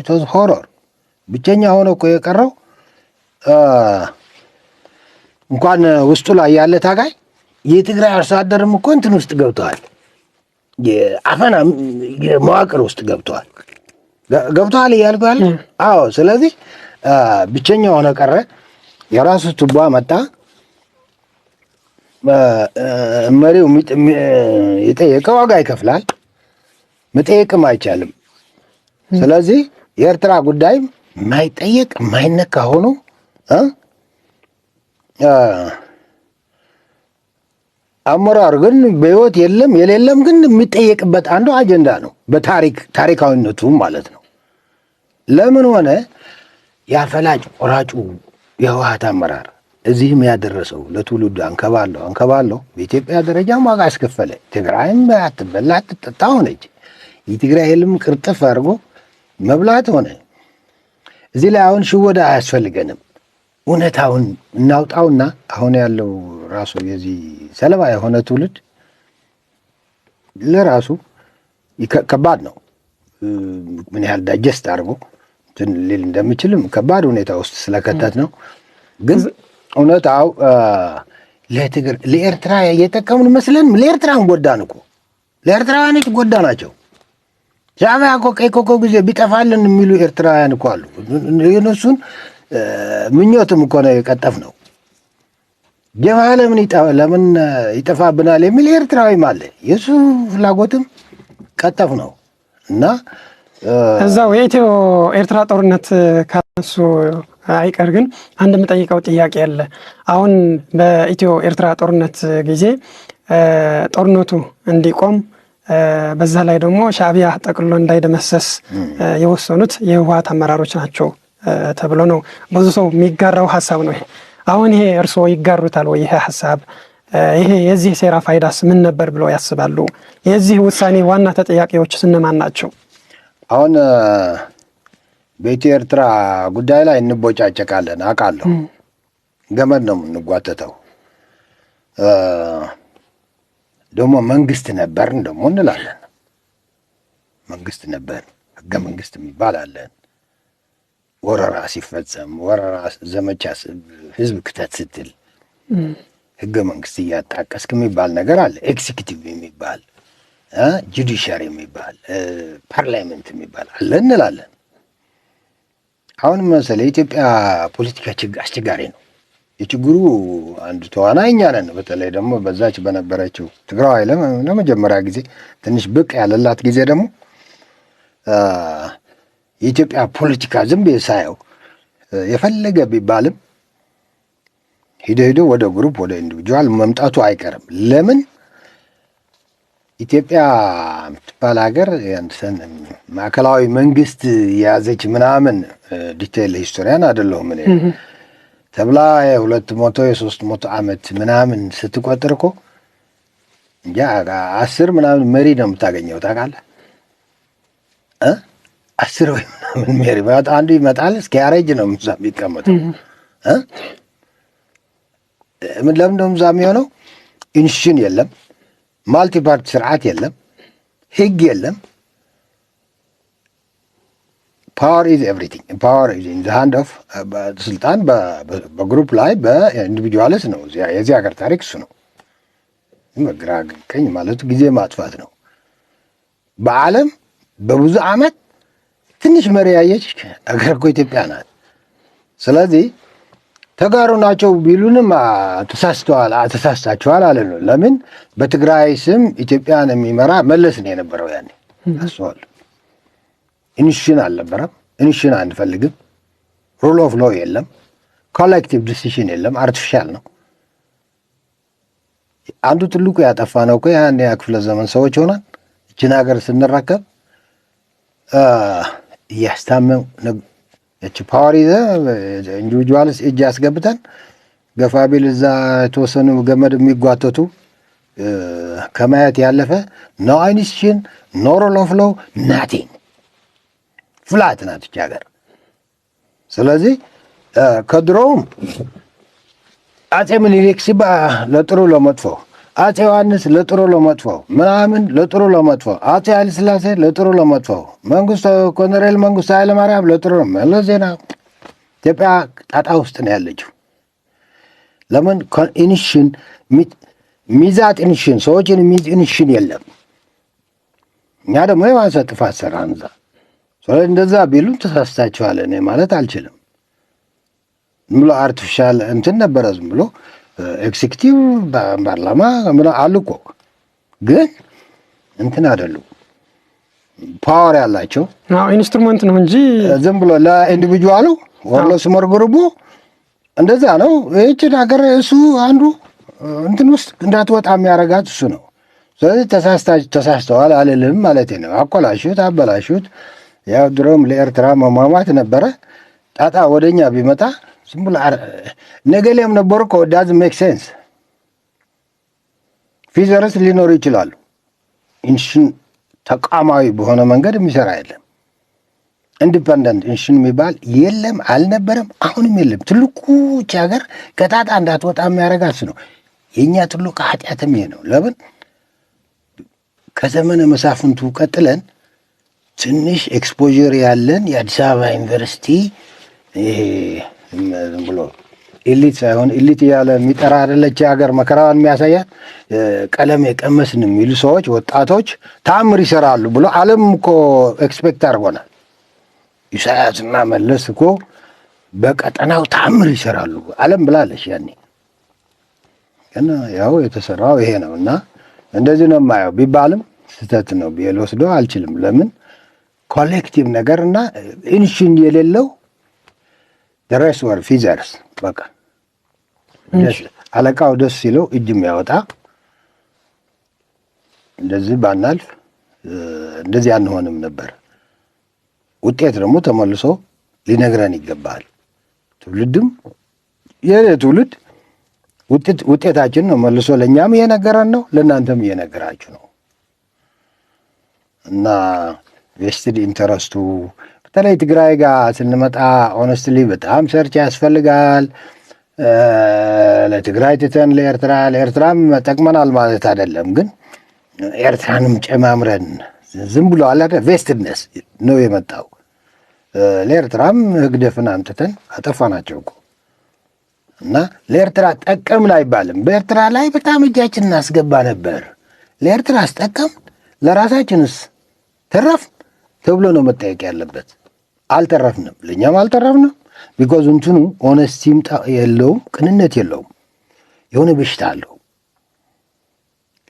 ኢትስ ሆረር። ብቸኛ ሆነ እኮ የቀረው እንኳን ውስጡ ላይ ያለ ታጋይ የትግራይ አርሶ አደርም እኮ እንትን ውስጥ ገብተዋል። የአፈና የመዋቅር ውስጥ ገብተዋል እያልኩ ያለ። አዎ። ስለዚህ ብቸኛ ሆነ ቀረ። የራሱ ቱባ መጣ። መሪው የጠየቀ ዋጋ ይከፍላል። መጠየቅም አይቻልም። ስለዚህ የኤርትራ ጉዳይ የማይጠየቅ የማይነካ ሆኖ አመራር ግን በህይወት የለም የሌለም ግን የሚጠየቅበት አንዱ አጀንዳ ነው። ታሪካዊነቱ ማለት ነው። ለምን ሆነ ያፈላጭ ቆራጩ የህወሓት አመራር እዚህም ያደረሰው ለትውልዱ አንከባለው በኢትዮጵያ ደረጃም ዋጋ አስከፈለ። ትግራይም አትበላ አትጠጣ ሆነች። የትግራይ ህልም ቅርጥፍ አድርጎ መብላት ሆነ። እዚህ ላይ አሁን ሽወዳ አያስፈልገንም። እውነታውን እናውጣውና አሁን ያለው ራሱ የዚህ ሰለባ የሆነ ትውልድ ለራሱ ከባድ ነው። ምን ያህል ዳጀስት አድርጎ ሊል እንደሚችልም ከባድ ሁኔታ ውስጥ ስለከተት ነው። ግን እውነታው ለኤርትራ የጠቀሙን መስለን ለኤርትራን ጎዳን እኮ ለኤርትራውያኖች ጎዳ ናቸው። ሻዕቢያ እኮ ቀይ ኮከብ ጊዜ ቢጠፋልን የሚሉ ኤርትራውያን እኮ አሉ። የነሱን ምኞትም እኮ ነው የቀጠፍ ነው። ጀብሃ ለምን ይጠፋብናል የሚል ኤርትራዊም አለ። የእሱ ፍላጎትም ቀጠፍ ነው እና እዛው የኢትዮ ኤርትራ ጦርነት ካነሱ አይቀር ግን አንድ የምጠይቀው ጥያቄ አለ። አሁን በኢትዮ ኤርትራ ጦርነት ጊዜ ጦርነቱ እንዲቆም በዛ ላይ ደግሞ ሻዕቢያ ጠቅልሎ እንዳይደመሰስ የወሰኑት የህወሓት አመራሮች ናቸው ተብሎ ነው ብዙ ሰው የሚጋራው ሀሳብ ነው። አሁን ይሄ እርስዎ ይጋሩታል ወይ? ይሄ ሀሳብ ይሄ የዚህ ሴራ ፋይዳስ ምን ነበር ብለው ያስባሉ? የዚህ ውሳኔ ዋና ተጠያቂዎች እነማን ናቸው? አሁን በኢትዮ ኤርትራ ጉዳይ ላይ እንቦጫጨቃለን አውቃለሁ። ገመድ ነው የምንጓተተው። ደግሞ መንግስት ነበርን ደግሞ እንላለን። መንግስት ነበር፣ ህገ መንግስት የሚባል አለን። ወረራ ሲፈጸም ወረራ ዘመቻ ህዝብ ክተት ስትል ህገ መንግስት እያጣቀስክ የሚባል ነገር አለ። ኤክዚኪቲቭ የሚባል ጁዲሻሪ የሚባል ፓርላሜንት የሚባል አለ እንላለን። አሁን መሰለህ የኢትዮጵያ ፖለቲካ አስቸጋሪ ነው። የችግሩ አንዱ ተዋናይ እኛ ነን። በተለይ ደግሞ በዛች በነበረችው ትግራዋይ ለመጀመሪያ ጊዜ ትንሽ ብቅ ያለላት ጊዜ ደግሞ የኢትዮጵያ ፖለቲካ ዝም ብዬ ሳየው የፈለገ ቢባልም ሂዶ ወደ ግሩፕ ወደ ኢንዲቪጁዋል መምጣቱ አይቀርም። ለምን ኢትዮጵያ የምትባል ሀገር ማዕከላዊ መንግስት የያዘች ምናምን ዲቴይል ሂስቶሪያን አይደለሁም እኔ ተብላ 200 የ300 ዓመት ምናምን ስትቆጥር እኮ እንጃ 10 ምናምን መሪ ነው የምታገኘው ታውቃለህ። 10 ወይ ምናምን መሪ አንዱ ይመጣል እስከ ያረጅ ነው ምዛ የሚቀመጠው። ምን ለምን ነው ምዛ የሚሆነው? ኢንስቲትዩሽን የለም፣ ማልቲ ፓርቲ ስርዓት የለም፣ ህግ የለም። ፓወር ኢዝ ኤቭሪቲንግ። ፓወር ኢዝ ኢን ዘ ሃንድ ኦፍ ስልጣን በግሩፕ ላይ በኢንዲቪጁዋልስ ነው። የዚህ ሀገር ታሪክ እሱ ነው። ግራ ቀኝ ማለቱ ጊዜ ማጥፋት ነው። በዓለም በብዙ ዓመት ትንሽ መሪ ያየች አገር እኮ ኢትዮጵያ ናት። ስለዚህ ተጋሩ ናቸው ቢሉንም ተሳስታችኋል አለ ነው። ለምን በትግራይ ስም ኢትዮጵያን የሚመራ መለስ ነው የነበረው ያኔ አስዋል። ኢንስቲትዩሽን አልነበረም። ኢንስቲትዩሽን አንፈልግም። ሩል ኦፍ ሎ የለም። ኮሌክቲቭ ዲሲሽን የለም። አርቲፊሻል ነው። አንዱ ትልቁ ያጠፋ ነው እኮ ያን ክፍለ ዘመን ሰዎች ሆናል እችን ሀገር ስንረከብ እያስታመው እቺ ፓወር ይዘ ኢንዲቪጁዋልስ እጅ ያስገብተን ገፋ ቢል እዛ የተወሰኑ ገመድ የሚጓተቱ ከማየት ያለፈ ኖ ኢንስቲትዩሽን ኖ ሩል ኦፍ ሎ ናቲንግ ፍላት ናት እቺ ሀገር። ስለዚህ ከድሮውም አጼ ምኒልክ ሲባ ለጥሩ ለመጥፎ፣ አጼ ዮሐንስ ለጥሩ ለመጥፎ ምናምን ለጥሩ ለመጥፎ፣ አጼ ኃይለ ሥላሴ ለጥሩ ለመጥፎ፣ ኮሎኔል መንግስቱ ኃይለ ማርያም ለጥሩ መለስ ዜና። ኢትዮጵያ ጣጣ ውስጥ ነው ያለችው። ለምን ኢንሽን ሚዛት ኢንሽን ሰዎችን ሚዝ ኢንሽን የለም። እኛ ደግሞ የባሰ ጥፋት ሰራን እዛ። ስለዚህ እንደዛ ቢሉን ተሳስታችኋል እኔ ማለት አልችልም። ዝም ብሎ አርቲፊሻል እንትን ነበረ። ዝም ብሎ ኤክዚኪቲቭ ፓርላማ አሉ እኮ ግን እንትን አይደሉ ፓወር ያላቸው ኢንስትሩመንት ነው እንጂ ዝም ብሎ ለኢንዲቪጁዋሉ ወርሎ ስመር ግሩቡ እንደዛ ነው። ይህችን ሀገር እሱ አንዱ እንትን ውስጥ እንዳትወጣ የሚያረጋት እሱ ነው። ስለዚህ ተሳስተዋል አልልም ማለት ነው። አኮላሹት፣ አበላሹት። ያው ድሮም ለኤርትራ መሟሟት ነበረ። ጣጣ ወደኛ ቢመጣ ዝም ብሎ ነገሌም ነበሩ እኮ ዳዝ ሜክ ሴንስ። ፊዘርስ ሊኖሩ ይችላሉ። ኢንሽን ተቋማዊ በሆነ መንገድ የሚሰራ የለም። ኢንዲፐንደንት ኢንሽን የሚባል የለም፣ አልነበረም፣ አሁንም የለም። ትልቁ እቺ ሀገር ከጣጣ እንዳትወጣ የሚያደርጋት ነው። የእኛ ትልቁ ኃጢአትም ይሄ ነው። ለምን ከዘመነ መሳፍንቱ ቀጥለን ትንሽ ኤክስፖዥር ያለን የአዲስ አበባ ዩኒቨርሲቲ ይሄ ዝም ብሎ ኢሊት ሳይሆን ኢሊት እያለ የሚጠራ አይደለች ሀገር መከራዋን የሚያሳያት ቀለም የቀመስን የሚሉ ሰዎች ወጣቶች ተአምር ይሰራሉ ብሎ ዓለም እኮ ኤክስፔክት አድርጎናል። ኢሳያስና መለስ እኮ በቀጠናው ተአምር ይሰራሉ ዓለም ብላለች ያኔ። ግን ያው የተሰራው ይሄ ነው እና እንደዚህ ነው የማየው ቢባልም ስህተት ነው ብዬ ልወስደው አልችልም። ለምን ኮሌክቲቭ ነገር እና ኢንሽን የሌለው ደረስ ወር ፊዘርስ በቃ አለቃው ደስ ሲለው እጅ የሚያወጣ እንደዚህ ባናልፍ እንደዚህ አንሆንም ነበር። ውጤት ደግሞ ተመልሶ ሊነግረን ይገባል። ትውልድም የትውልድ ውጤታችን ነው መልሶ ለእኛም እየነገረን ነው፣ ለእናንተም እየነገራችሁ ነው እና ቬስትድ ኢንተረስቱ በተለይ ትግራይ ጋር ስንመጣ ኦነስትሊ በጣም ሰርች ያስፈልጋል። ለትግራይ ትተን ለኤርትራም ጠቅመናል ማለት አይደለም፣ ግን ኤርትራንም ጨማምረን ዝም ብሎ አለ ቬስትድነስ ነው የመጣው። ለኤርትራም ህግደፍን አምጥተን አጠፋናቸው እኮ እና ለኤርትራ ጠቀምን አይባልም። በኤርትራ ላይ በጣም እጃችን እናስገባ ነበር። ለኤርትራ አስጠቀም ለራሳችንስ ተረፍ ተብሎ ነው መጠየቅ ያለበት። አልተረፍንም፣ ለእኛም አልተረፍንም። ቢኮዝ እንትኑ ኦነስቲም የለውም፣ ቅንነት የለውም፣ የሆነ በሽታ አለው።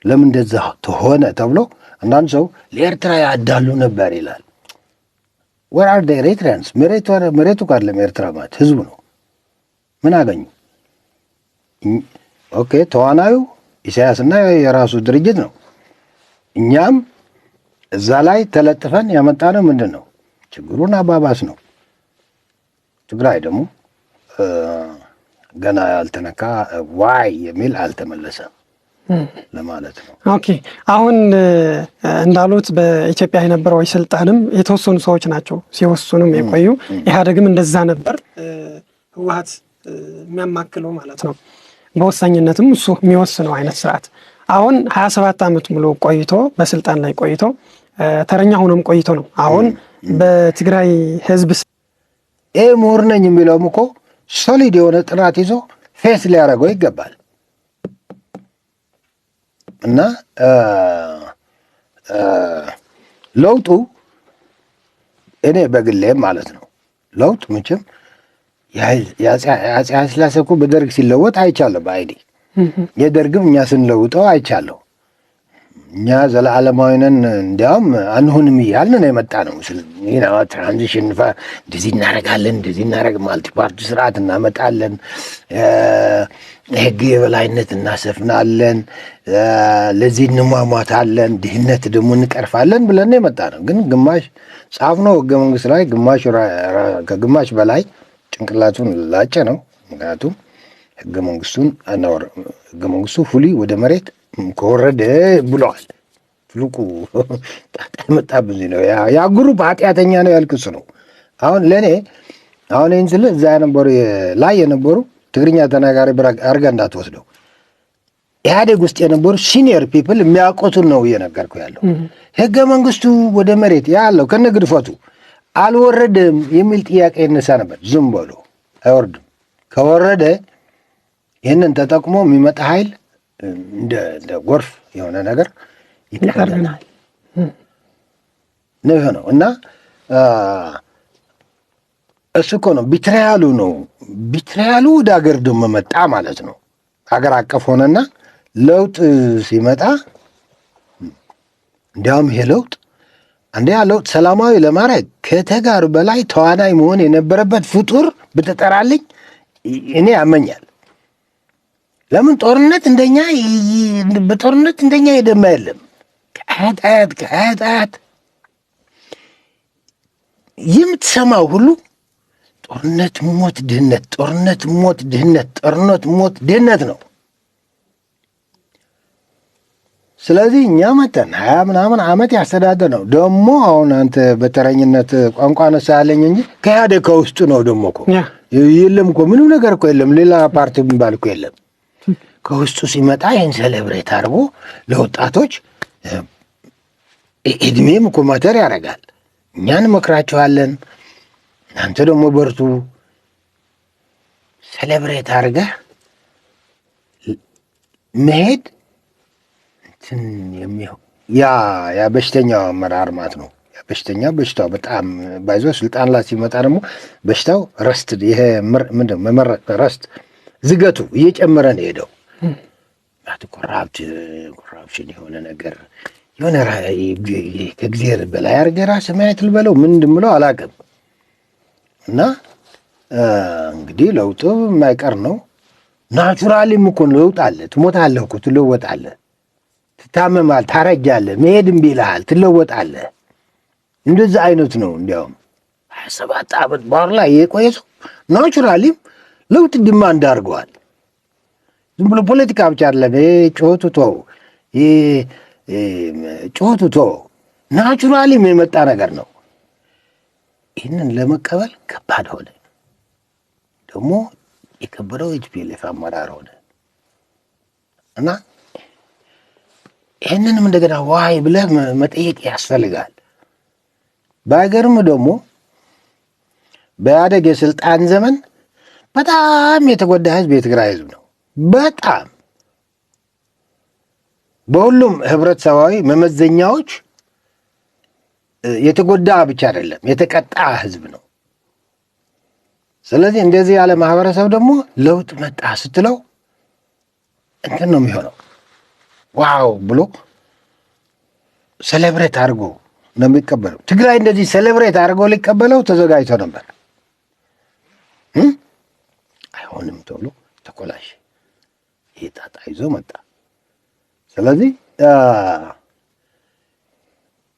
ለምን እንደዛ ተሆነ ተብሎ አንዳንድ ሰው ለኤርትራ ያዳሉ ነበር ይላል። ወር አር ዘ ኤሪትሪያንስ? መሬቱ ጋር ለኤርትራ ማለት ህዝቡ ነው። ምን አገኙ? ኦኬ ተዋናዩ ኢሳያስና የራሱ ድርጅት ነው። እኛም እዛ ላይ ተለጥፈን ያመጣነው ምንድን ነው? ችግሩን አባባስ ነው። ትግራይ ደግሞ ገና ያልተነካ ዋይ የሚል አልተመለሰም ለማለት ነው። ኦኬ አሁን እንዳሉት በኢትዮጵያ የነበረው ስልጣንም የተወሰኑ ሰዎች ናቸው ሲወስኑም የቆዩ። ኢህአዴግም እንደዛ ነበር፣ ህወሓት የሚያማክለው ማለት ነው። በወሳኝነትም እሱ የሚወስነው አይነት ስርዓት አሁን 27 ዓመት ሙሉ ቆይቶ በስልጣን ላይ ቆይቶ ተረኛ ሆኖም ቆይቶ ነው አሁን በትግራይ ህዝብ ምሁር ነኝ የሚለውም እኮ ሶሊድ የሆነ ጥናት ይዞ ፌስ ሊያደርገው ይገባል። እና ለውጡ እኔ በግሌም ማለት ነው ለውጥ መቼም የአፄ ኃይለሥላሴ እኮ በደርግ ሲለወጥ አይቻለሁ በአይዲ የደርግም እኛ ስንለውጠው አይቻለሁ። እኛ ዘለዓለማዊ ነን እንዲያውም አንሆንም እያልን ነው የመጣ ነው። ትራንዚሽን እንደዚህ እናደርጋለን እንደዚህ እናደርግ ማልቲ ፓርቲ ስርዓት እናመጣለን፣ ህግ የበላይነት እናሰፍናለን፣ ለዚህ እንሟሟታለን፣ ድህነት ደግሞ እንቀርፋለን ብለን ነው የመጣ ነው። ግን ግማሽ ጻፍ ነው ህገ መንግስት ላይ ከግማሽ በላይ ጭንቅላቱን ላጨ ነው። ምክንያቱም ህገ መንግስቱ ፉሊ ወደ መሬት ከወረደ ብለዋል። ፍሉቁ ጣጣ የመጣብኝ ነው። ያ ግሩፕ ኃጢአተኛ ነው ያልክስ ነው። አሁን ለእኔ አሁን ይህን ስል እዛ የነበሩ ትግርኛ ተናጋሪ አድርጋ እንዳትወስደው። ኢህአዴግ ውስጥ የነበሩ ሲኒየር ፒፕል የሚያውቁትን ነው እየነገርኩ ያለው። ህገ መንግስቱ ወደ መሬት ያለው ከነግድፈቱ አልወረደም የሚል ጥያቄ ይነሳ ነበር። ዝም ብሎ አይወርድም። ከወረደ ይህንን ተጠቅሞ የሚመጣ ኃይል እንደ ጎርፍ የሆነ ነገር ይጠቀልናል ነው የሆነው። እና እሱ እኮ ነው ቢትሪያሉ ወደ ሀገር ደግሞ መጣ ማለት ነው። ሀገር አቀፍ ሆነና ለውጥ ሲመጣ እንዲያውም ይሄ ለውጥ ለውጥ ሰላማዊ ለማድረግ ከተጋሩ በላይ ተዋናይ መሆን የነበረበት ፍጡር ብትጠራልኝ እኔ ያመኛል። ለምን በጦርነት እንደኛ የደማ የለም። ከአያት የምትሰማው ሁሉ ጦርነት ሞት ድህነት፣ ጦርነት ሞት ድህነት፣ ጦርነት ሞት ድህነት ነው። ስለዚህ እኛ መጠን 20 ምናምን ዓመት ያስተዳደር ነው። ደግሞ አሁን አንተ በተረኝነት ቋንቋ ነሳ ያለኝ እንጂ ከኢህአዴግ ከውስጡ ነው ደግሞ እኮ የለም እኮ ምንም ነገር እኮ የለም። ሌላ ፓርቲ የሚባል እኮ የለም። ከውስጡ ሲመጣ ይህን ሴሌብሬት አድርጎ ለወጣቶች እድሜም እኮ ማተር ያደርጋል። እኛን መክራቸዋለን፣ እናንተ ደግሞ በርቱ። ሴሌብሬት አድርገህ መሄድ እንትን የሚሆን ያ በሽተኛው አመራር ማለት ነው። ያ በሽታው በጣም ባይዞ ስልጣን ላይ ሲመጣ ደግሞ በሽታው ረስት ይሄ ምንድን መመረጥ ረስት ዝገቱ እየጨመረ ነው ሄደው ማለት ኮራፕሽን የሆነ ነገር የሆነ ከእግዚአብሔር በላይ አድርገህ ራስህ ማየት ልበለው ምን እንደምለው አላውቅም። እና እንግዲህ ለውጡ የማይቀር ነው። ናቹራሊም እኮ ለውጥ አለ። ትሞታለህ እኮ ትለወጣለህ፣ ትታመማለህ፣ ታረጃለህ፣ መሄድ እምቢ ይልሃል፣ ትለወጣለህ። እንደዛ አይነት ነው። እንዲያውም 27 ዓመት በኋላ የቆየ ሰው ናቹራሊም ለውጥ ዲማንድ አድርገዋል። ዝም ብሎ ፖለቲካ ብቻ አይደለም። ጩኸቱ ተወው ናቹራሊም የመጣ ነገር ነው። ይህንን ለመቀበል ከባድ ሆነ። ደግሞ የከበረው የቲፒኤልኤፍ አመራር ሆነ እና ይህንንም እንደገና ዋይ ብለህ መጠየቅ ያስፈልጋል። በሀገርም ደግሞ በኢህአዴግ የስልጣን ዘመን በጣም የተጎዳ ህዝብ የትግራይ ህዝብ ነው። በጣም በሁሉም ህብረተሰባዊ መመዘኛዎች የተጎዳ ብቻ አይደለም የተቀጣ ህዝብ ነው። ስለዚህ እንደዚህ ያለ ማህበረሰብ ደግሞ ለውጥ መጣ ስትለው እንትን ነው የሚሆነው። ዋው ብሎ ሴሌብሬት አድርጎ ነው የሚቀበለው። ትግራይ እንደዚህ ሴሌብሬት አድርጎ ሊቀበለው ተዘጋጅቶ ነበር። አይሆንም ተብሎ ተኮላሽ ይሄ ጣጣ ይዞ መጣ። ስለዚህ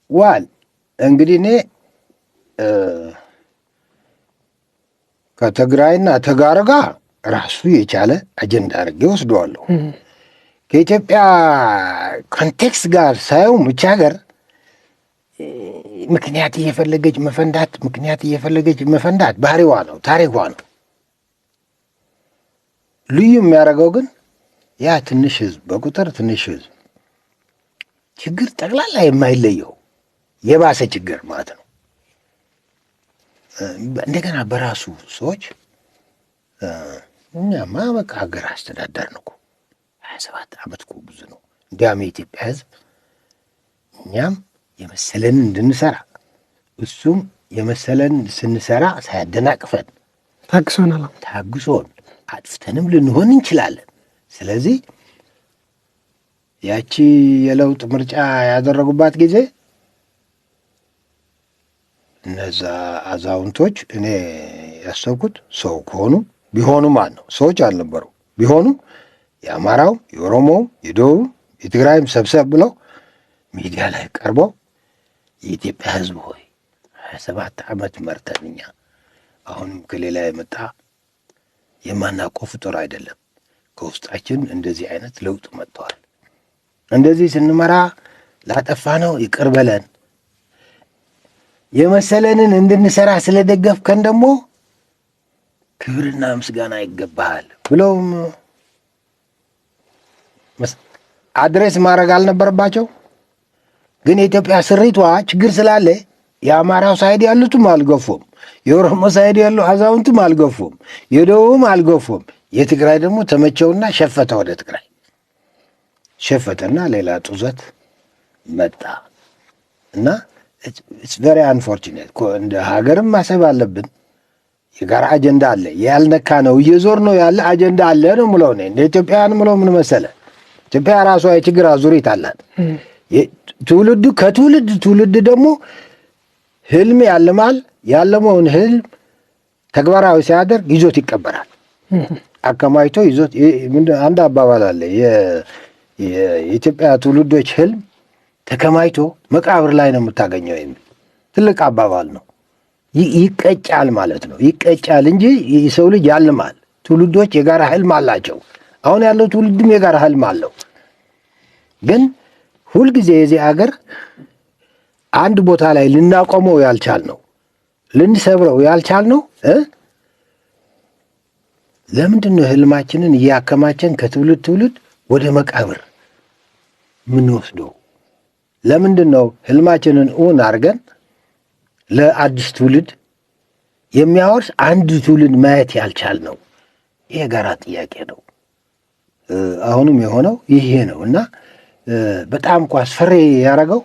ዋል እንግዲህ እኔ ከትግራይና ተጋሩ ጋር ራሱ የቻለ አጀንዳ አድርጌ ወስደዋለሁ። ከኢትዮጵያ ኮንቴክስት ጋር ሳየው ምች ሀገር ምክንያት እየፈለገች መፈንዳት ባህሪዋ ነው፣ ታሪኳ ነው። ልዩ የሚያደርገው ግን ያ ትንሽ ህዝብ በቁጥር ትንሽ ህዝብ ችግር ጠቅላላ የማይለየው የባሰ ችግር ማለት ነው። እንደገና በራሱ ሰዎች እኛማ በቃ ሀገር አስተዳደርን እኮ 27 ዓመት እኮ ብዙ ነው። እንዲያውም የኢትዮጵያ ህዝብ እኛም የመሰለን እንድንሰራ እሱም የመሰለን ስንሰራ ሳያደናቅፈን ታግሶን አጥፍተንም ልንሆን እንችላለን። ስለዚህ ያቺ የለውጥ ምርጫ ያደረጉባት ጊዜ እነዛ አዛውንቶች እኔ ያሰብኩት ሰው ከሆኑ ቢሆኑ ማለት ነው ሰዎች አልነበሩ ቢሆኑ የአማራው፣ የኦሮሞው፣ የደቡብ፣ የትግራይም ሰብሰብ ብለው ሚዲያ ላይ ቀርበው የኢትዮጵያ ህዝብ ሆይ 27 ዓመት መርተን እኛ አሁንም ከሌላ የመጣ የማናውቀው ፍጡር አይደለም። ከውስጣችን እንደዚህ አይነት ለውጥ መጥተዋል። እንደዚህ ስንመራ ላጠፋ ነው ይቅር በለን፣ የመሰለንን እንድንሰራ ስለደገፍከን ደግሞ ክብርና ምስጋና ይገባሃል ብለውም አድሬስ ማድረግ አልነበረባቸው። ግን የኢትዮጵያ ስሪቷ ችግር ስላለ የአማራው ሳይድ ያሉትም አልገፉም፣ የኦሮሞ ሳይድ ያሉ አዛውንትም አልገፉም፣ የደቡብም አልገፉም። የትግራይ ደግሞ ተመቸውና ሸፈተ፣ ወደ ትግራይ ሸፈተና ሌላ ጡዘት መጣ እና ኢትስ ቬሪ አንፎርቹኔት። እንደ ሀገርም ማሰብ አለብን። የጋራ አጀንዳ አለ፣ ያልነካ ነው እየዞር ነው ያለ አጀንዳ አለ ነው ምለው። እንደ ኢትዮጵያውያን ምለው ምን መሰለ፣ ኢትዮጵያ ራሷ የችግር አዙሪት አላት። ትውልዱ ከትውልድ ደግሞ ህልም ያልማል። ያለመውን ህልም ተግባራዊ ሲያደርግ ይዞት ይቀበራል። አከማይቶ ይዞት አንድ አባባል አለ፣ የኢትዮጵያ ትውልዶች ህልም ተከማይቶ መቃብር ላይ ነው የምታገኘው የሚል ትልቅ አባባል ነው። ይቀጫል ማለት ነው። ይቀጫል እንጂ የሰው ልጅ ያልማል። ትውልዶች የጋራ ህልም አላቸው። አሁን ያለው ትውልድም የጋራ ህልም አለው። ግን ሁልጊዜ የዚህ ሀገር አንድ ቦታ ላይ ልናቆመው ያልቻልነው ልንሰብረው ያልቻልነው ለምንድን ነው? ህልማችንን እያከማቸን ከትውልድ ትውልድ ወደ መቃብር ምንወስደው ለምንድን ነው? ህልማችንን እውን አድርገን ለአዲስ ትውልድ የሚያወርስ አንድ ትውልድ ማየት ያልቻልነው ይሄ የጋራ ጥያቄ ነው። አሁንም የሆነው ይሄ ነው እና በጣም እኮ አስፈሪ ያደረገው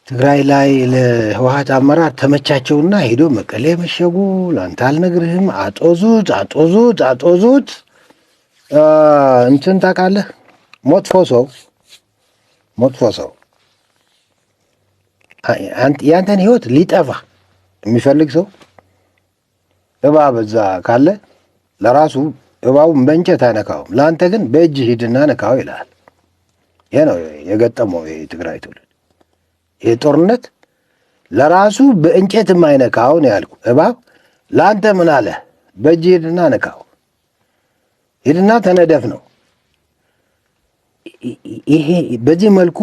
ትግራይ ላይ ለህወሓት አመራር ተመቻቸውና ሄዶ መቀሌ መሸጉ። ለአንተ አልነግርህም። አጦዙት። እንትን ታውቃለህ፣ መጥፎ ሰው ያንተን ህይወት ሊጠፋ የሚፈልግ ሰው እባብ እዛ ካለ ለራሱ እባቡን በእንጨት አይነካውም፣ ለአንተ ግን በእጅ ሂድና ነካው ይላል። ይህ ነው የገጠመው የትግራይ ትውልድ። ይህ ጦርነት ለራሱ በእንጨት የማይነካው ነው ያልኩ። እባብ ለአንተ ምን አለ? በእጅ ሂድና ነካው፣ ሂድና ተነደፍ ነው። ይሄ በዚህ መልኩ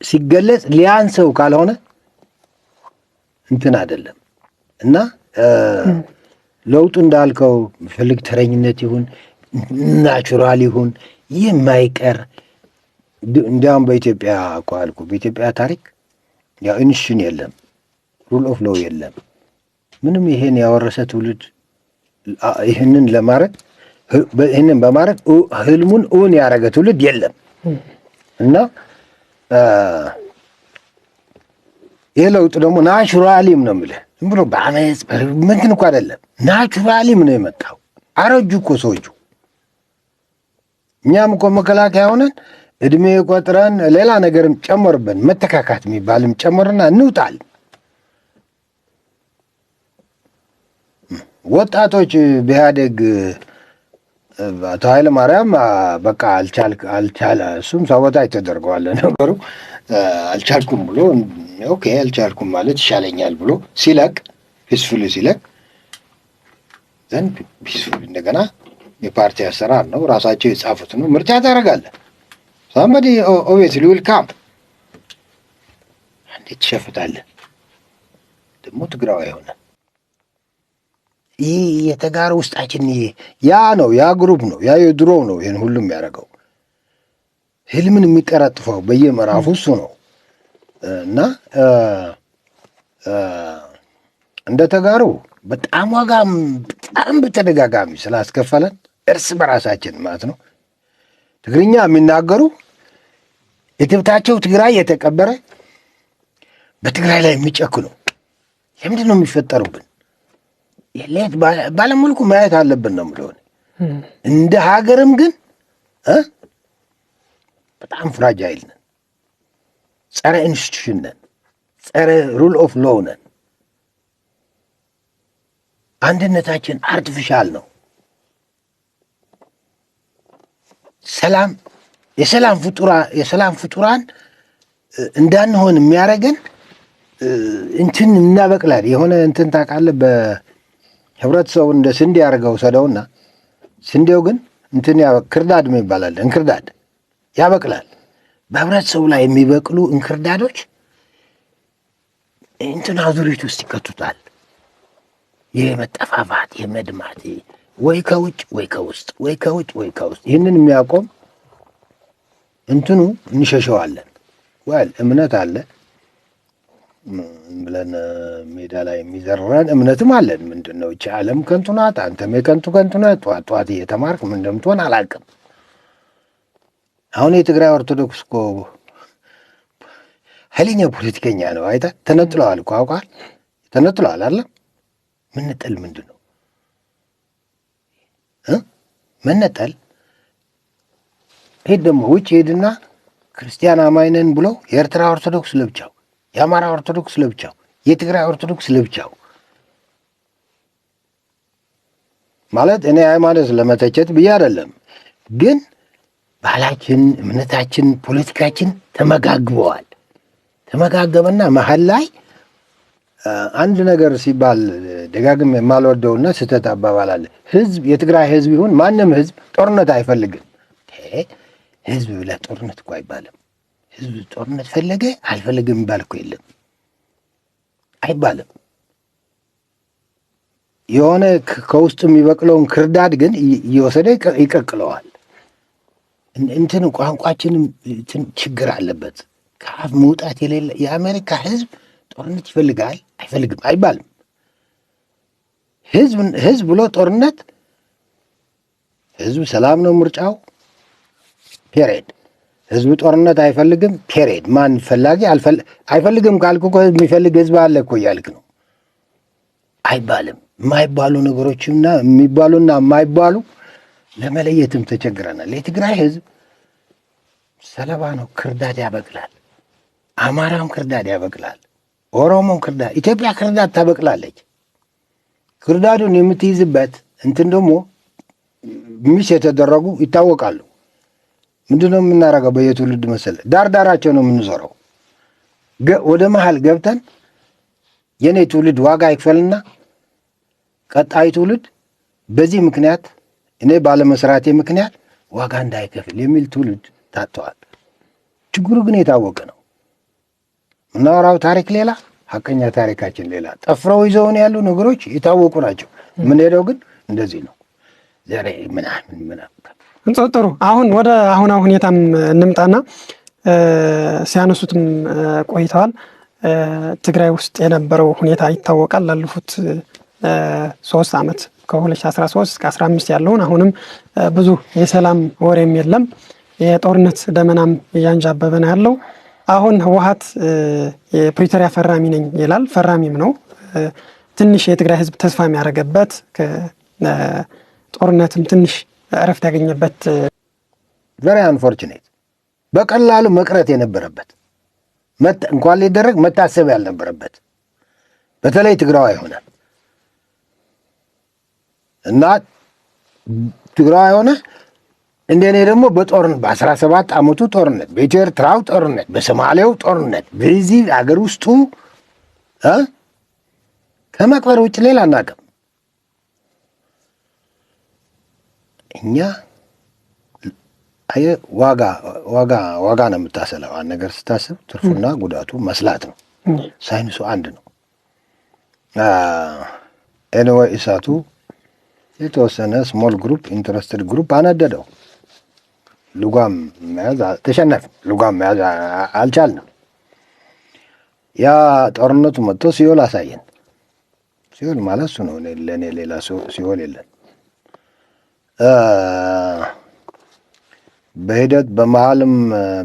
ሲገለጽ ሊያንሰው ካልሆነ እንትን አይደለም እና ለውጡ እንዳልከው ፈልግ ተረኝነት ይሁን ናቹራል ይሁን የማይቀር እንዲያውም በኢትዮጵያ እኮ አልኩ በኢትዮጵያ ታሪክ ያው ኢንሽን የለም፣ ሩል ኦፍ ሎው የለም። ምንም ይሄን ያወረሰ ትውልድ ይህንን በማድረግ ህልሙን እውን ያደረገ ትውልድ የለም እና ይህ ለውጥ ደግሞ ናቹራሊም ነው የምልህ። ዝም ብሎ በአመፅ ምንትን እኮ አይደለም፣ ናቹራሊም ነው የመጣው። አረጁ እኮ ሰዎቹ። እኛም እኮ መከላከያ ሆነን እድሜ ቆጥረን ሌላ ነገርም ጨመርብን፣ መተካካት የሚባልም ጨመርና እንውጣል። ወጣቶች በኢህአዴግ አቶ ኃይለ ማርያም በቃ እሱም ሳቦታጅ ተደርገዋል ነገሩ። አልቻልኩም ብሎ ኦኬ አልቻልኩም ማለት ይሻለኛል ብሎ ሲለቅ ፒስፉሊ ሲለቅ ዘንድ ፒስፉሊ እንደገና የፓርቲ አሰራር ነው፣ ራሳቸው የጻፉት ነው። ምርጫ ታደርጋለህ። ሳምባዲ ኦብቪየስሊ ዊል ካም። እንዴት ትሸፍታለህ ደግሞ ትግራዊ የሆነ ይህ የተጋረ ውስጣችን ያ ነው፣ ያ ግሩፕ ነው፣ ያ የድሮ ነው። ይህን ሁሉም ያደረገው ህልምን የሚቀረጥፈው በየምዕራፉ እሱ ነው እና እንደ ተጋሩ በጣም ዋጋም በጣም በተደጋጋሚ ስላስከፈለን እርስ በራሳችን ማለት ነው ትግርኛ የሚናገሩ የትብታቸው ትግራይ የተቀበረ በትግራይ ላይ የሚጨክኑ ለምንድን ነው የሚፈጠሩብን? የሌት ባለመልኩ ማየት አለብን ነው የምለው። እንደ ሀገርም ግን በጣም ፍራጃይል ነን፣ ጸረ ኢንስቲትዩሽን ነን፣ ጸረ ሩል ኦፍ ሎው ነን። አንድነታችን አርቲፊሻል ነው። የሰላም ፍጡራን እንዳንሆን የሚያደርገን እንትን እናበቅላል። የሆነ እንትን ታውቃለህ፣ በህብረተሰቡ እንደ ስንዴ ያደርገው ሰደውና ስንዴው ግን እንትን ክርዳድ ይባላል። እንክርዳድ ያበቅላል። በህብረተሰቡ ላይ የሚበቅሉ እንክርዳዶች እንትን አዙሪት ውስጥ ይከቱታል። የመጠፋፋት የመድማት ወይ ከውጭ ወይ ከውስጥ ወይ ከውጭ ወይ ከውስጥ። ይህንን የሚያቆም እንትኑ እንሸሸዋለን። ወል እምነት አለ ብለን ሜዳ ላይ የሚዘርረን እምነትም አለን። ምንድን ነው እቺ ዓለም ከንቱ ናት፣ አንተም የከንቱ ናት። ጠዋት እየተማርክ ምን እንደምትሆን አላውቅም። አሁን የትግራይ ኦርቶዶክስ እኮ ኃይለኛ ፖለቲከኛ ነው። አይተህ ተነጥለዋል እኮ አውቃል። ተነጥለዋል አይደለም። መነጠል ምንድን ነው? መነጠል ሄድ ደግሞ ውጭ ሄድና ክርስቲያን አማኝ ነን ብሎ የኤርትራ ኦርቶዶክስ ለብቻው፣ የአማራ ኦርቶዶክስ ለብቻው፣ የትግራይ ኦርቶዶክስ ለብቻው ማለት እኔ ሃይማኖት ለመተቸት ብዬ አይደለም፣ ግን ባህላችን፣ እምነታችን፣ ፖለቲካችን ተመጋግበዋል። ተመጋገበና መሀል ላይ አንድ ነገር ሲባል ደጋግም የማልወደውና ስህተት አባባል አለ። ህዝብ የትግራይ ህዝብ ይሁን ማንም ህዝብ ጦርነት አይፈልግም። ህዝብ ብለህ ጦርነት እኮ አይባልም። ህዝብ ጦርነት ፈለገ አልፈለገም የሚባል እኮ የለም፣ አይባልም። የሆነ ከውስጥ የሚበቅለውን ክርዳድ ግን እየወሰደ ይቀቅለዋል። እንትን ቋንቋችንም ችግር አለበት። ከአፍ መውጣት የሌለ የአሜሪካ ህዝብ ጦርነት ይፈልጋል አይፈልግም አይባልም። ህዝብ ብሎ ጦርነት ህዝብ ሰላም ነው ምርጫው ፔሬድ። ህዝብ ጦርነት አይፈልግም ፔሬድ። ማን ፈላጊ አይፈልግም ካልኩ እኮ የሚፈልግ ህዝብ አለ እኮ እያልክ ነው አይባልም። የማይባሉ ነገሮችና የሚባሉና የማይባሉ ለመለየትም ተቸግረናል። የትግራይ ህዝብ ሰለባ ነው። ክርዳድ ያበቅላል። አማራም ክርዳድ ያበቅላል። ኦሮሞም ክርዳድ፣ ኢትዮጵያ ክርዳድ ታበቅላለች። ክርዳዱን የምትይዝበት እንትን ደግሞ ሚስ የተደረጉ ይታወቃሉ። ምንድነው የምናደርገው? በየትውልድ መሰለ ዳርዳራቸው ነው የምንዞረው። ወደ መሀል ገብተን የኔ ትውልድ ዋጋ ይክፈልና ቀጣይ ትውልድ በዚህ ምክንያት እኔ ባለመስራቴ ምክንያት ዋጋ እንዳይከፍል የሚል ትውልድ ታጥተዋል። ችግሩ ግን የታወቀ ነው። ምናወራው ታሪክ ሌላ፣ ሀቀኛ ታሪካችን ሌላ። ጠፍረው ይዘውን ያሉ ነገሮች የታወቁ ናቸው። የምንሄደው ግን እንደዚህ ነው። ዘሬ ምናምን ጥሩ። አሁን ወደ አሁን ሁኔታም እንምጣና ሲያነሱትም ቆይተዋል። ትግራይ ውስጥ የነበረው ሁኔታ ይታወቃል። ላለፉት 3 ዓመት ከ2013 እስከ 15 ያለውን አሁንም ብዙ የሰላም ወሬም የለም። የጦርነት ደመናም እያንዣበበ ነው ያለው። አሁን ህወሓት የፕሪቶሪያ ፈራሚ ነኝ ይላል። ፈራሚም ነው። ትንሽ የትግራይ ህዝብ ተስፋ የሚያደርገበት ጦርነትም ትንሽ እረፍት ያገኘበት ቨሪ አንፎርቹኔት በቀላሉ መቅረት የነበረበት እንኳን ሊደረግ መታሰብ ያልነበረበት በተለይ ትግራዋ ይሆናል እና ትግራዋ የሆነ እንደኔ ደግሞ በጦርነት በ17 ዓመቱ ጦርነት፣ በኢትዮ ኤርትራው ጦርነት፣ በሶማሌው ጦርነት በዚህ አገር ውስጡ ከመቅበር ውጭ ሌላ አናውቅም። እኛ ዋጋ ነው የምታሰለው። አንድ ነገር ስታስብ ትርፉና ጉዳቱ መስላት ነው። ሳይንሱ አንድ ነው። ኤኒዌይ እሳቱ የተወሰነ ስሞል ግሩፕ ኢንትረስትድ ግሩፕ አነደደው። ልጓም መያዝ ተሸነፍን። ልጓም መያዝ አልቻልንም። ያ ጦርነቱ መጥቶ ሲኦል አሳየን። ሲኦል ማለት እሱ ነው። ለእኔ ሌላ ሲኦል የለን። በሂደት በመሀልም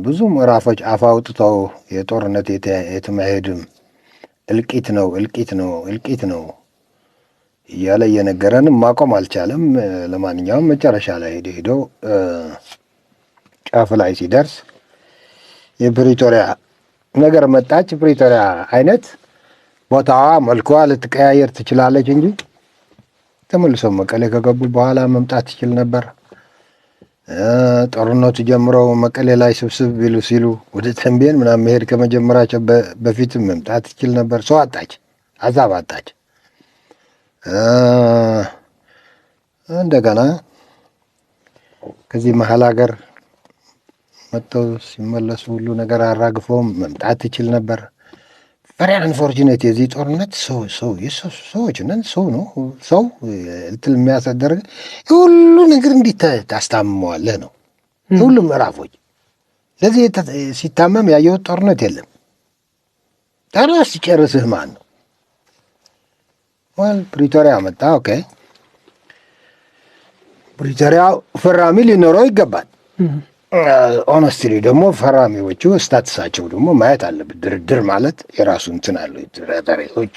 ብዙ ምዕራፎች አፍ አውጥተው የጦርነት የተመሄድም እልቂት ነው እያለ እየነገረንም ማቆም አልቻለም። ለማንኛውም መጨረሻ ላይ ሄደው ጫፍ ላይ ሲደርስ የፕሪቶሪያ ነገር መጣች። ፕሪቶሪያ አይነት ቦታዋ መልኳ ልትቀያየር ትችላለች እንጂ ተመልሰው መቀሌ ከገቡ በኋላ መምጣት ትችል ነበር። ጦርነቱ ጀምረው መቀሌ ላይ ስብስብ ቢሉ ሲሉ ወደ ተንቤን ምናምን መሄድ ከመጀመራቸው በፊትም መምጣት ትችል ነበር። ሰው አጣች፣ አዛብ አጣች። እንደገና ከዚህ መሀል ሀገር መጥተው ሲመለሱ ሁሉ ነገር አራግፈውም መምጣት ትችል ነበር። ቨሪ አንፎርቹኔት የዚህ ጦርነት ሰዎች ነን። ሰው ነው ሰው ልትል የሚያሳደርግ የሁሉ ነገር እንዲህ ታስታምመዋለህ ነው የሁሉም ምዕራፎች። ለዚህ ሲታመም ያየሁት ጦርነት የለም። ታዲያ ሲጨርስህ ማን ነው? ፕሪቶሪያ መጣ። ኦኬ ፕሪቶሪያ ፈራሚ ሊኖረው ይገባል። ኦነስትሊ ደግሞ ፈራሚዎቹ ስታትሳቸው ደግሞ ማየት አለበት። ድርድር ማለት የራሱ እንትን አለው። ድርድሮች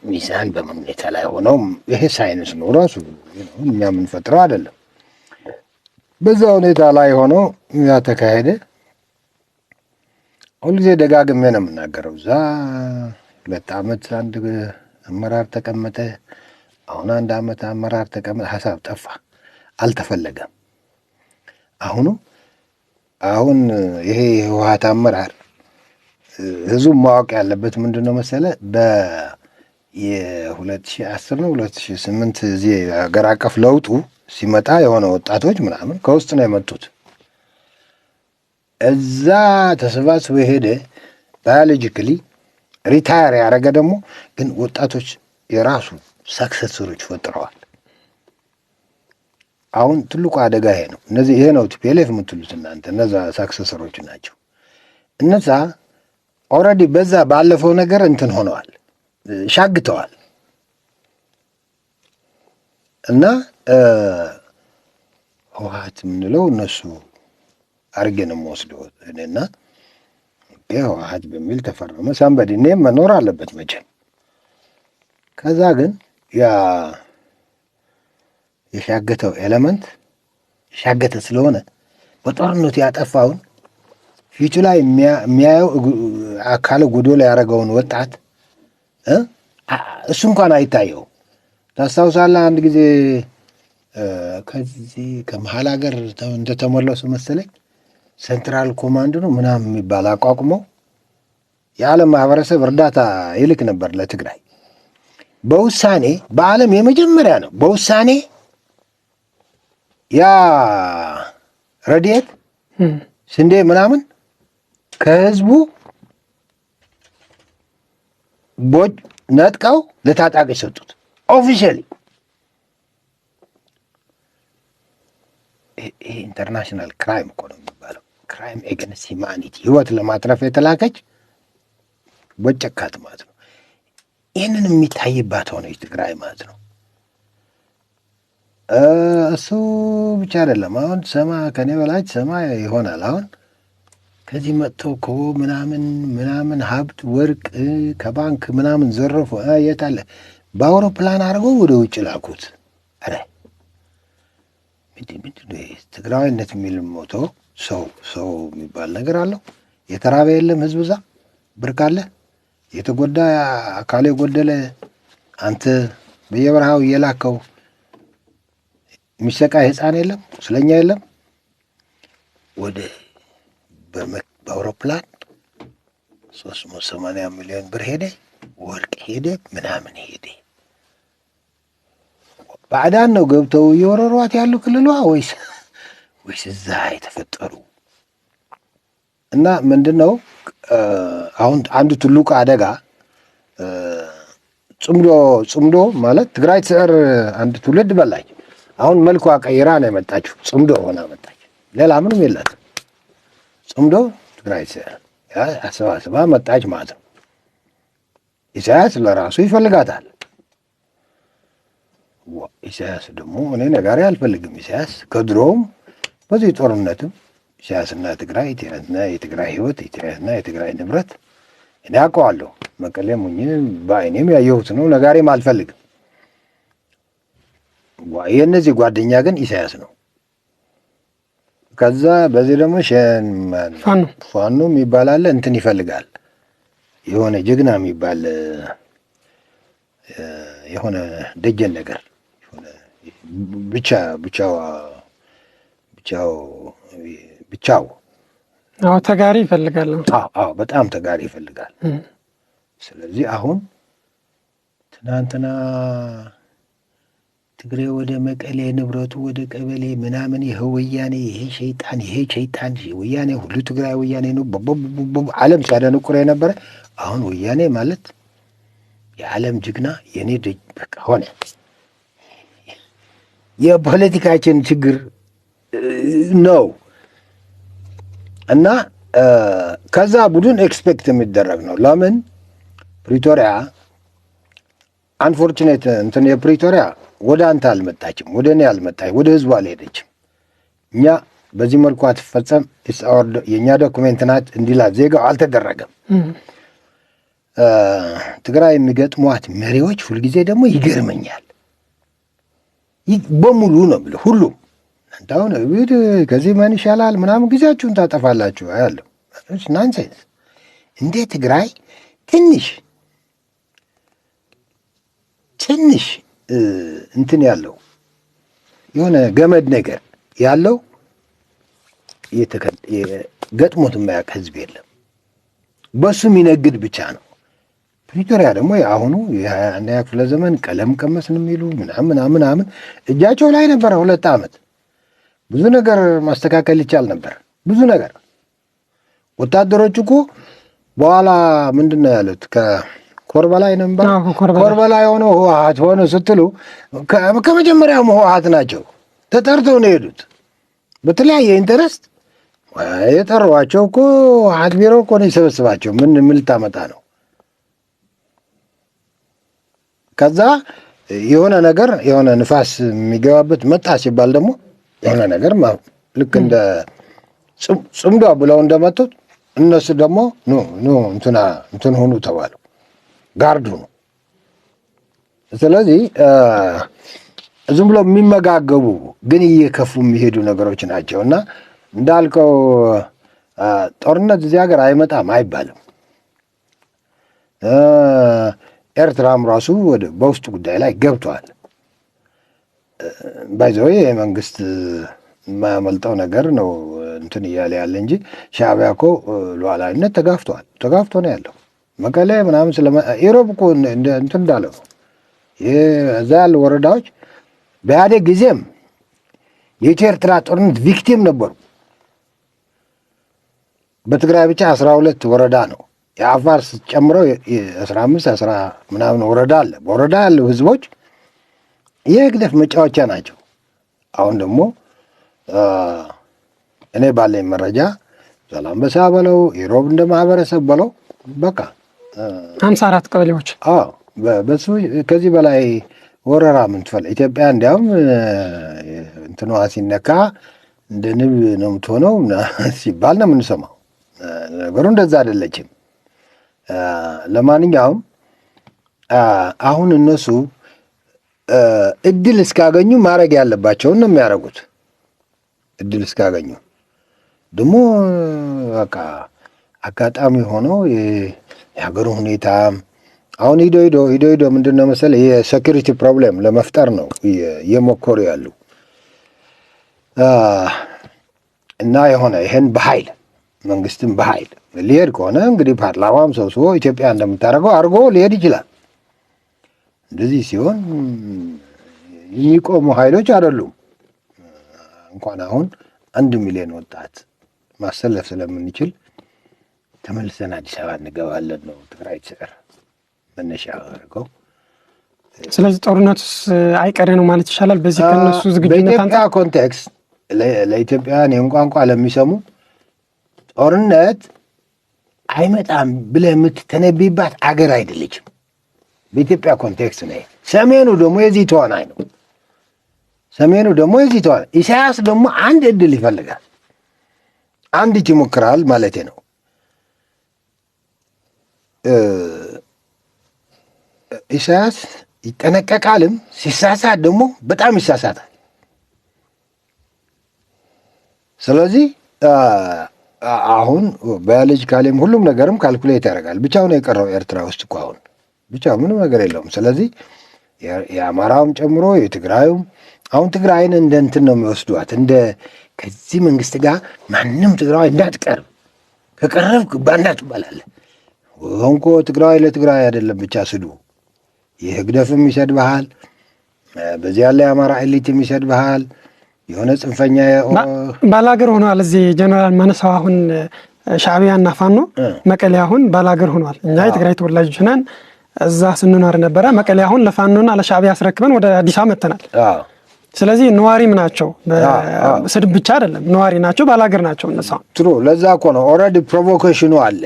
ሚዛን በምን ሁኔታ ላይ ሆነው ይሄ ሳይንስ ነው ራሱ እኛ የምንፈጥረው አይደለም። በዛ ሁኔታ ላይ ሆነው ያ ተካሄደ። ሁልጊዜ ደጋግሜ ነው የምናገረው። እዛ 2 ዓመት አንድ አመራር ተቀመጠ። አሁን 1 ዓመት አመራር ተቀመጠ። ሀሳብ ጠፋ፣ አልተፈለገም። አሁን ይሄ የህወሓት አመራር ህዝቡ ማወቅ ያለበት ምንድን ነው መሰለ፣ የ2010 ነው 2008 እዚህ ሀገር አቀፍ ለውጡ ሲመጣ የሆነ ወጣቶች ምናምን ከውስጥ ነው የመጡት። እዛ ተሰባስበው የሄደ ባዮሎጂካሊ ሪታየር ያደረገ ደግሞ ግን ወጣቶች የራሱ ሳክሰሰሮች ፈጥረዋል። አሁን ትልቁ አደጋ ይሄ ነው። ይሄ ነው ቲፒኤልኤፍ የምትሉት እናንተ፣ እነዛ ሳክሰሰሮች ናቸው። እነዛ ኦልሬዲ በዛ ባለፈው ነገር እንትን ሆነዋል፣ ሻግተዋል። እና ህወሓት የምንለው እነሱ አድርጌ ነው የምወስደው እኔና ህወሓት በሚል ተፈረመ። ሳምበዲ እኔም መኖር አለበት መቼም። ከዛ ግን ያ የሻገተው ኤሌመንት ሻገተ ስለሆነ በጦርነቱ ያጠፋውን ፊቱ ላይ የሚያየው አካለ ጎዶሎ ያደረገውን ወጣት እሱ እንኳን አይታየው። ታስታውሳለህ? አንድ ጊዜ ከዚህ ከመሀል ሀገር እንደተመለሱ መሰለኝ ሴንትራል ኮማንድ ነው ምናምን የሚባል አቋቁመው የዓለም ማህበረሰብ እርዳታ ይልክ ነበር ለትግራይ በውሳኔ በዓለም የመጀመሪያ ነው። በውሳኔ ያ ረድኤት ስንዴ ምናምን ከህዝቡ ቦጭ ነጥቀው ለታጣቂ ሰጡት። ኦፊሻሊ ይሄ ኢንተርናሽናል ክራይም እኮ ነው የሚባለው። ክራይም ኤገንስት ሂማኒቲ ህይወት ለማትረፍ የተላከች ቦጨካት ማለት ነው። ይህንን የሚታይባት ሆነች ትግራይ ማለት ነው። እሱ ብቻ አይደለም። አሁን ከኔ በላች ሰማይ ይሆናል። አሁን ከዚህ መጥተው እኮ ምናምን ሀብት ወርቅ ከባንክ ምናምን ዘረፉ። የት አለ? በአውሮፕላን አድርገው ወደ ውጭ ላኩት። አረ ምንድን ነው ትግራዊነት የሚል ሞቶ ሰው የሚባል ነገር አለው። የተራበ የለም ህዝብ እዛ ብርቅ አለ። የተጎዳ አካሉ የጎደለ አንተ በየበረሃው እየላከው የሚሰቃይ ህፃን የለም፣ ስለኛ የለም። ወደ በአውሮፕላን 380 ሚሊዮን ብር ሄደ፣ ወርቅ ሄደ፣ ምናምን ሄደ። ባዕዳን ነው ገብተው እየወረሯት ያሉ ክልሏ ወይስ እዛ የተፈጠሩ እና ምንድን ነው አሁን አንዱ ትልቁ አደጋ ጽምዶ ማለት ትግራይ ትስዕር አንድ ትውልድ በላች። አሁን መልኳ ቀይራ ነው የመጣችው። ጽምዶ ሆና መጣች። ሌላ ምንም የላትም። ጽምዶ ትግራይ ትስዕር አሰባስባ መጣች ማለት ነው። ኢሳያስ ለራሱ ይፈልጋታል። ኢሳያስ ደግሞ እኔ ነጋሪ አልፈልግም። ኢሳያስ ከድሮውም በዚህ ጦርነትም ኢሳያስና ትግራይ ኢትዮጵያና የትግራይ ህይወት ኢትዮጵያና የትግራይ ንብረት እኔ አውቀዋለሁ። መቀሌም ሁኜ በአይኔም ያየሁት ነው። ነጋሪም አልፈልግም። የእነዚህ ጓደኛ ግን ኢሳያስ ነው። ከዛ በዚህ ደግሞ ፋኖ የሚባል አለ። እንትን ይፈልጋል የሆነ ጀግና የሚባል የሆነ ደጀን ነገር ብቻው ተጋሪ ይፈልጋል። በጣም ተጋሪ ይፈልጋል። ስለዚህ አሁን ትናንትና ትግሬ ወደ መቀሌ ንብረቱ ወደ ቀበሌ ምናምን ይሄ ሸይጣን ወያኔ ሁሉ ትግራይ ወያኔ ነው ዓለም ሲያደንቁር የነበረ አሁን ወያኔ ማለት የዓለም ጀግና የኔ ደጅ በቃ ሆነ። የፖለቲካችን ችግር ነው እና ከዛ ቡድን ኤክስፔክት የሚደረግ ነው። ለምን ፕሪቶሪያ አንፎርቹኔት እንትን የፕሪቶሪያ ወደ አንተ አልመጣችም፣ ወደ እኔ አልመጣችም፣ ወደ ህዝቡ አልሄደችም። እኛ በዚህ መልኩ አትፈጸም የእኛ ዶኩሜንት ናት እንዲላት ዜጋው አልተደረገም። ትግራይ የሚገጥሟት መሪዎች ሁልጊዜ ደግሞ ይገርመኛል። በሙሉ ነው ብለ ሁሉም አንታውን ከዚህ ማን ይሻላል ምናምን ጊዜያችሁን ታጠፋላችሁ አያለሁ። ናንሴንስ። እንዴ ትግራይ ትንሽ እንትን ያለው የሆነ ገመድ ነገር ያለው ገጥሞት የማያውቅ ህዝብ የለም። በሱ የሚነግድ ብቻ ነው። ፕሪቶሪያ ደግሞ የአሁኑ የ21ኛ ክፍለ ዘመን ቀለም ቀመስን የሚሉ ምናምን እጃቸው ላይ ነበረ። 2 ዓመት ብዙ ነገር ማስተካከል ይቻል ነበር። ብዙ ነገር ወታደሮች እኮ በኋላ ምንድን ነው ያሉት? ከኮር በላይ ነበር። ኮር በላይ ሆነው ህወሓት ሆነ ስትሉ ከመጀመሪያውም ህወሓት ናቸው። ተጠርተው ነው የሄዱት በተለያየ ኢንተረስት የጠሯቸው እኮ ህወሓት ቢሮ እኮ ነው የሰበስባቸው። ምን ልታመጣ ነው? ከዛ የሆነ ነገር የሆነ ንፋስ የሚገባበት መጣ ሲባል ደግሞ የሆነ ነገር ልክ እንደ ጽምዷ ብለው እንደመጡት እነሱ ደግሞ እንትን ሆኑ ተባሉ፣ ጋርድ ሆኑ። ስለዚህ ዝም ብሎ የሚመጋገቡ ግን እየከፉ የሚሄዱ ነገሮች ናቸው እና እንዳልከው ጦርነት እዚህ ሀገር አይመጣም አይባልም። ኤርትራም ራሱ በውስጡ ጉዳይ ላይ ገብቷል። ባይዘው የመንግስት የማያመልጠው ነገር ነው እንትን እያለ ያለ እንጂ ሻዕቢያ እኮ ሉዓላዊነት ተጋፍቶ ነው ያለው። መቀሌ ምናምን ኢሮብ እኮ እንትን እንዳለው ነው። እዛ ያሉ ወረዳዎች በኢህአዴግ ጊዜም የኢትዮ ኤርትራ ጦርነት ቪክቲም ነበሩ። በትግራይ ብቻ 12 ወረዳ ነው። የአፋር ጨምረው 15 ምናምን ወረዳ አለ። በወረዳ ያሉ ህዝቦች የግደፍ መጫወቻ ናቸው። አሁን ደግሞ እኔ ባለኝ መረጃ ዛላምበሳ በለው ኢሮብ እንደ ማህበረሰብ በለው በቃ 54 ቀበሌዎች በሱ ከዚህ በላይ ወረራ ምን ትፈልግ? ኢትዮጵያ እንዲያውም እንትኗ ሲነካ እንደ ንብ ነው የምትሆነው ሲባል ነው የምንሰማው። ነገሩ እንደዛ አይደለችም። ለማንኛውም አሁን እነሱ እድል እስካገኙ ማድረግ ያለባቸውን ነው የሚያደርጉት። እድል እስካገኙ ደግሞ በቃ አጋጣሚ ሆኖ የሀገሩ ሁኔታ አሁን ሂዶ ምንድን ነው መሰለህ የሴኩሪቲ ፕሮብሌም ለመፍጠር ነው እየሞከሩ ያሉ እና የሆነ ይህን በኃይል መንግስትም በኃይል ሊሄድ ከሆነ እንግዲህ ፓርላማም ሰብስቦ ኢትዮጵያ እንደምታደርገው አድርጎ ሊሄድ ይችላል። እንደዚህ ሲሆን የሚቆሙ ኃይሎች አይደሉም። እንኳን አሁን 1 ሚሊዮን ወጣት ማሰለፍ ስለምንችል ተመልሰን አዲስ አበባ እንገባለን ነው ትግራይ ትስዕር መነሻ አድርገው። ስለዚህ ጦርነቱስ አይቀሬ ነው ማለት ይቻላል። በዚህ ከነሱ ዝግጁነት በኢትዮጵያ ኮንቴክስት ለኢትዮጵያውያን ይህን ቋንቋ ለሚሰሙ ጦርነት አይመጣም ብለህ የምትተነብይባት አገር አይደለችም። በኢትዮጵያ ኮንቴክስት ነው። ሰሜኑ ደግሞ የዚህ ተዋናይ ነው። ኢሳያስ ደግሞ አንድ እድል ይፈልጋል። አንድ ይሞክራል ማለቴ ነው። ኢሳያስ ይጠነቀቃልም፣ ሲሳሳት ደግሞ በጣም ይሳሳታል። ስለዚህ አሁን ባዮሎጂካሊም ሁሉም ነገርም ካልኩሌት ያደርጋል። ብቻውን የቀረው ኤርትራ ውስጥ እኮ አሁን ብቻ ምንም ነገር የለውም። ስለዚህ የአማራውም ጨምሮ የትግራዩም አሁን ትግራይን እንደ እንትን ነው የሚወስዷት። እንደ ከዚህ መንግስት ጋር ማንም ትግራዋይ እንዳትቀርብ፣ ከቀረብክ ባንዳ ትባላለህ። ሆንኮ ትግራዋይ ለትግራይ አይደለም ብቻ ስዱ የህግደፍም ይሰድብሃል። በዚህ ያለ የአማራ ኤሊትም ይሰድብሃል። የሆነ ጽንፈኛ ባላገር ሆኗል። እዚህ ጀነራል መነሳው አሁን ሻዕቢያና ፋኖ መቀሌ አሁን ባላገር ሆኗል። እኛ የትግራይ ተወላጆች ነን፣ እዛ ስንኖር ነበረ። መቀሌ አሁን ለፋኖና ለሻዕቢያ አስረክበን ወደ አዲስ አበባ መጥተናል። ስለዚህ ነዋሪም ናቸው፣ ስድብ ብቻ አይደለም፣ ነዋሪ ናቸው፣ ባላገር ናቸው እነሱ። ትሩ ለዛ እኮ ነው ኦልሬዲ ፕሮቮኬሽኑ አለ።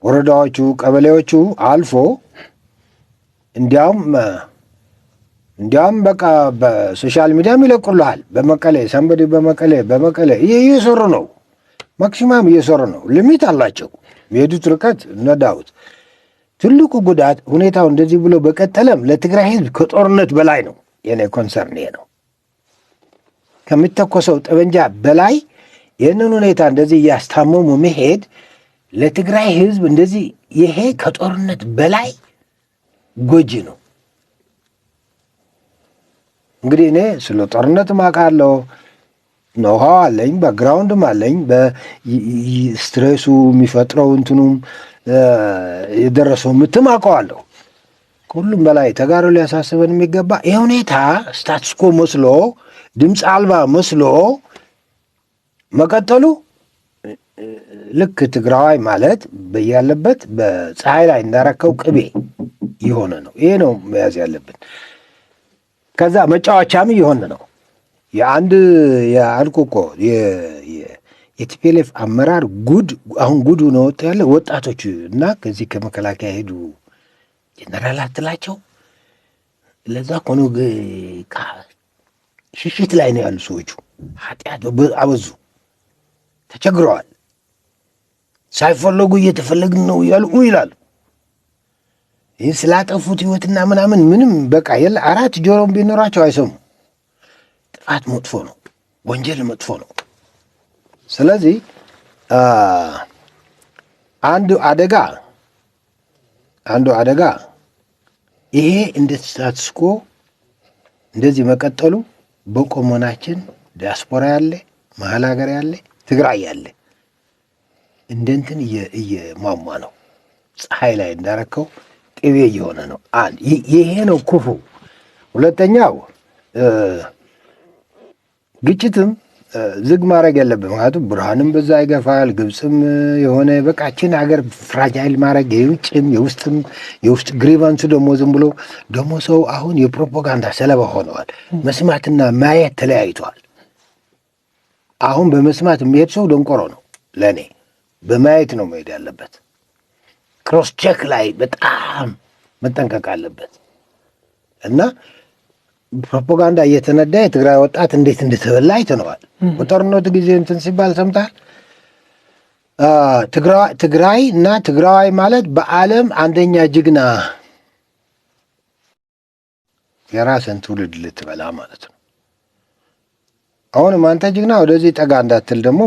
ወረዳዎቹ ቀበሌዎቹ አልፎ እንዲያውም በቃ በሶሻል ሚዲያም ይለቁልሃል። በመቀሌ ሰንበዴ በመቀሌ እየሰሩ ነው። ማክሲማም እየሰሩ ነው። ሊሚት አላቸው የሄዱት ርቀት ነዳውት። ትልቁ ጉዳት ሁኔታው እንደዚህ ብሎ በቀጠለም ለትግራይ ህዝብ ከጦርነት በላይ ነው። የኔ ኮንሰርን ይሄ ነው። ከሚተኮሰው ጠበንጃ በላይ ይህንን ሁኔታ እንደዚህ እያስታመሙ መሄድ ለትግራይ ህዝብ እንደዚህ ይሄ ከጦርነት በላይ ጎጂ ነው። እንግዲህ እኔ ስለ ጦርነት ማውቃለሁ፣ ኖሃው አለኝ፣ ባክግራውንድም አለኝ። በስትሬሱ የሚፈጥረው እንትኑም የደረሰው ምትም አውቀዋለሁ። ከሁሉም በላይ ተጋሩ ሊያሳስበን የሚገባ ይህ ሁኔታ ስታትስኮ መስሎ ድምፅ አልባ መስሎ መቀጠሉ ልክ ትግራዋይ ማለት በያለበት በፀሐይ ላይ እንዳረከው ቅቤ የሆነ ነው። ይሄ ነው መያዝ ያለብን። ከዛ መጫወቻም እየሆነ ነው። የአልኩ እኮ የቲፒኤልኤፍ አመራር አሁን ጉድ ነው ወጣ ያለ ወጣቶች እና ከዚህ ከመከላከያ ሄዱ ጀነራል አትላቸው። ለዛ እኮ ነው ሽሽት ላይ ነው ያሉ ሰዎቹ። ኃጢአት አበዙ፣ ተቸግረዋል። ሳይፈለጉ እየተፈለግን ነው እያሉ ይላሉ። ይህ ስላጠፉት ህይወትና ምናምን ምንም በቃ የለ አራት ጆሮም ቢኖራቸው አይሰሙ። ጥፋት መጥፎ ነው፣ ወንጀል መጥፎ ነው። ስለዚህ አንዱ አደጋ ይሄ እንደ ስታትስ ኮ እንደዚህ መቀጠሉ በቆመናችን ዲያስፖራ ያለ መሀል ሀገር ያለ ትግራይ ያለ እንደንትን እየሟሟ ነው። ፀሐይ ላይ እንዳረከው ቅቤ እየሆነ ነው። ይሄ ነው ክፉ። ሁለተኛው ግጭትም ዝግ ማድረግ ያለብን፣ ምክንያቱም ብርሃንም በዛ ይገፋል። ግብፅም የሆነ በቃችን ሀገር ፍራጃይል ማድረግ የውጭም የውስጥ ግሪቫንሱ ደግሞ ዝም ብሎ ደግሞ ሰው አሁን የፕሮፓጋንዳ ሰለባ ሆነዋል። መስማትና ማየት ተለያይተዋል። አሁን በመስማት የሚሄድ ሰው ደንቆሮ ነው። ለእኔ በማየት ነው መሄድ ያለበት። ክሮስ ቼክ ላይ በጣም መጠንቀቅ አለበት እና ፕሮፓጋንዳ እየተነዳ የትግራይ ወጣት እንዴት እንደተበላ አይተነዋል። በጦርነቱ ጊዜ እንትን ሲባል ሰምታል። ትግራይ እና ትግራዋይ ማለት በዓለም አንደኛ ጀግና የራስን ትውልድ ልትበላ ማለት ነው። አሁንም አንተ ጀግና ወደዚህ ጠጋ እንዳትል ደግሞ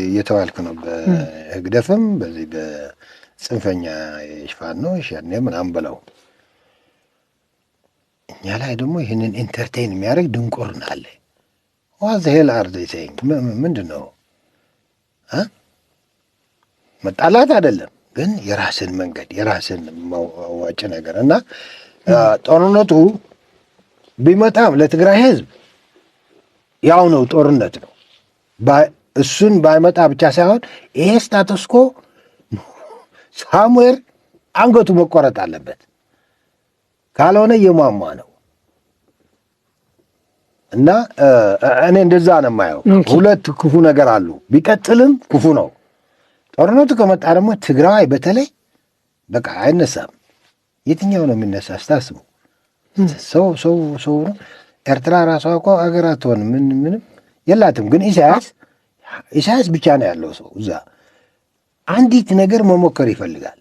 እየተባልክ ነው። በህግደፍም በዚህ በጽንፈኛ የሽፋን ነው ሸኔ ምናምን በለው። እኛ ላይ ደግሞ ይህንን ኢንተርቴን የሚያደርግ ድንቁርና አለ። ዋዝ ሄል አር ዘይ ሴይንግ ምንድን ነው? መጣላት አይደለም ግን የራስን መንገድ የራስን ማዋጭ ነገር እና ጦርነቱ ቢመጣም ለትግራይ ህዝብ ያው ነው፣ ጦርነት ነው። እሱን ባይመጣ ብቻ ሳይሆን ይሄ ስታተስ ኮ ሳሙኤል አንገቱ መቆረጥ አለበት። ካልሆነ እየሟሟ ነው እና እኔ እንደዛ ነው የማየው። ሁለት ክፉ ነገር አሉ። ቢቀጥልም ክፉ ነው። ጦርነቱ ከመጣ ደግሞ ትግራዋይ በተለይ በቃ አይነሳም። የትኛው ነው የሚነሳ ስታስቡ? ሰው ነው። ኤርትራ ራሷ እኮ አገር አትሆንም፣ ምንም የላትም። ግን ኢሳያስ ብቻ ነው ያለው ሰው እዛ። አንዲት ነገር መሞከር ይፈልጋል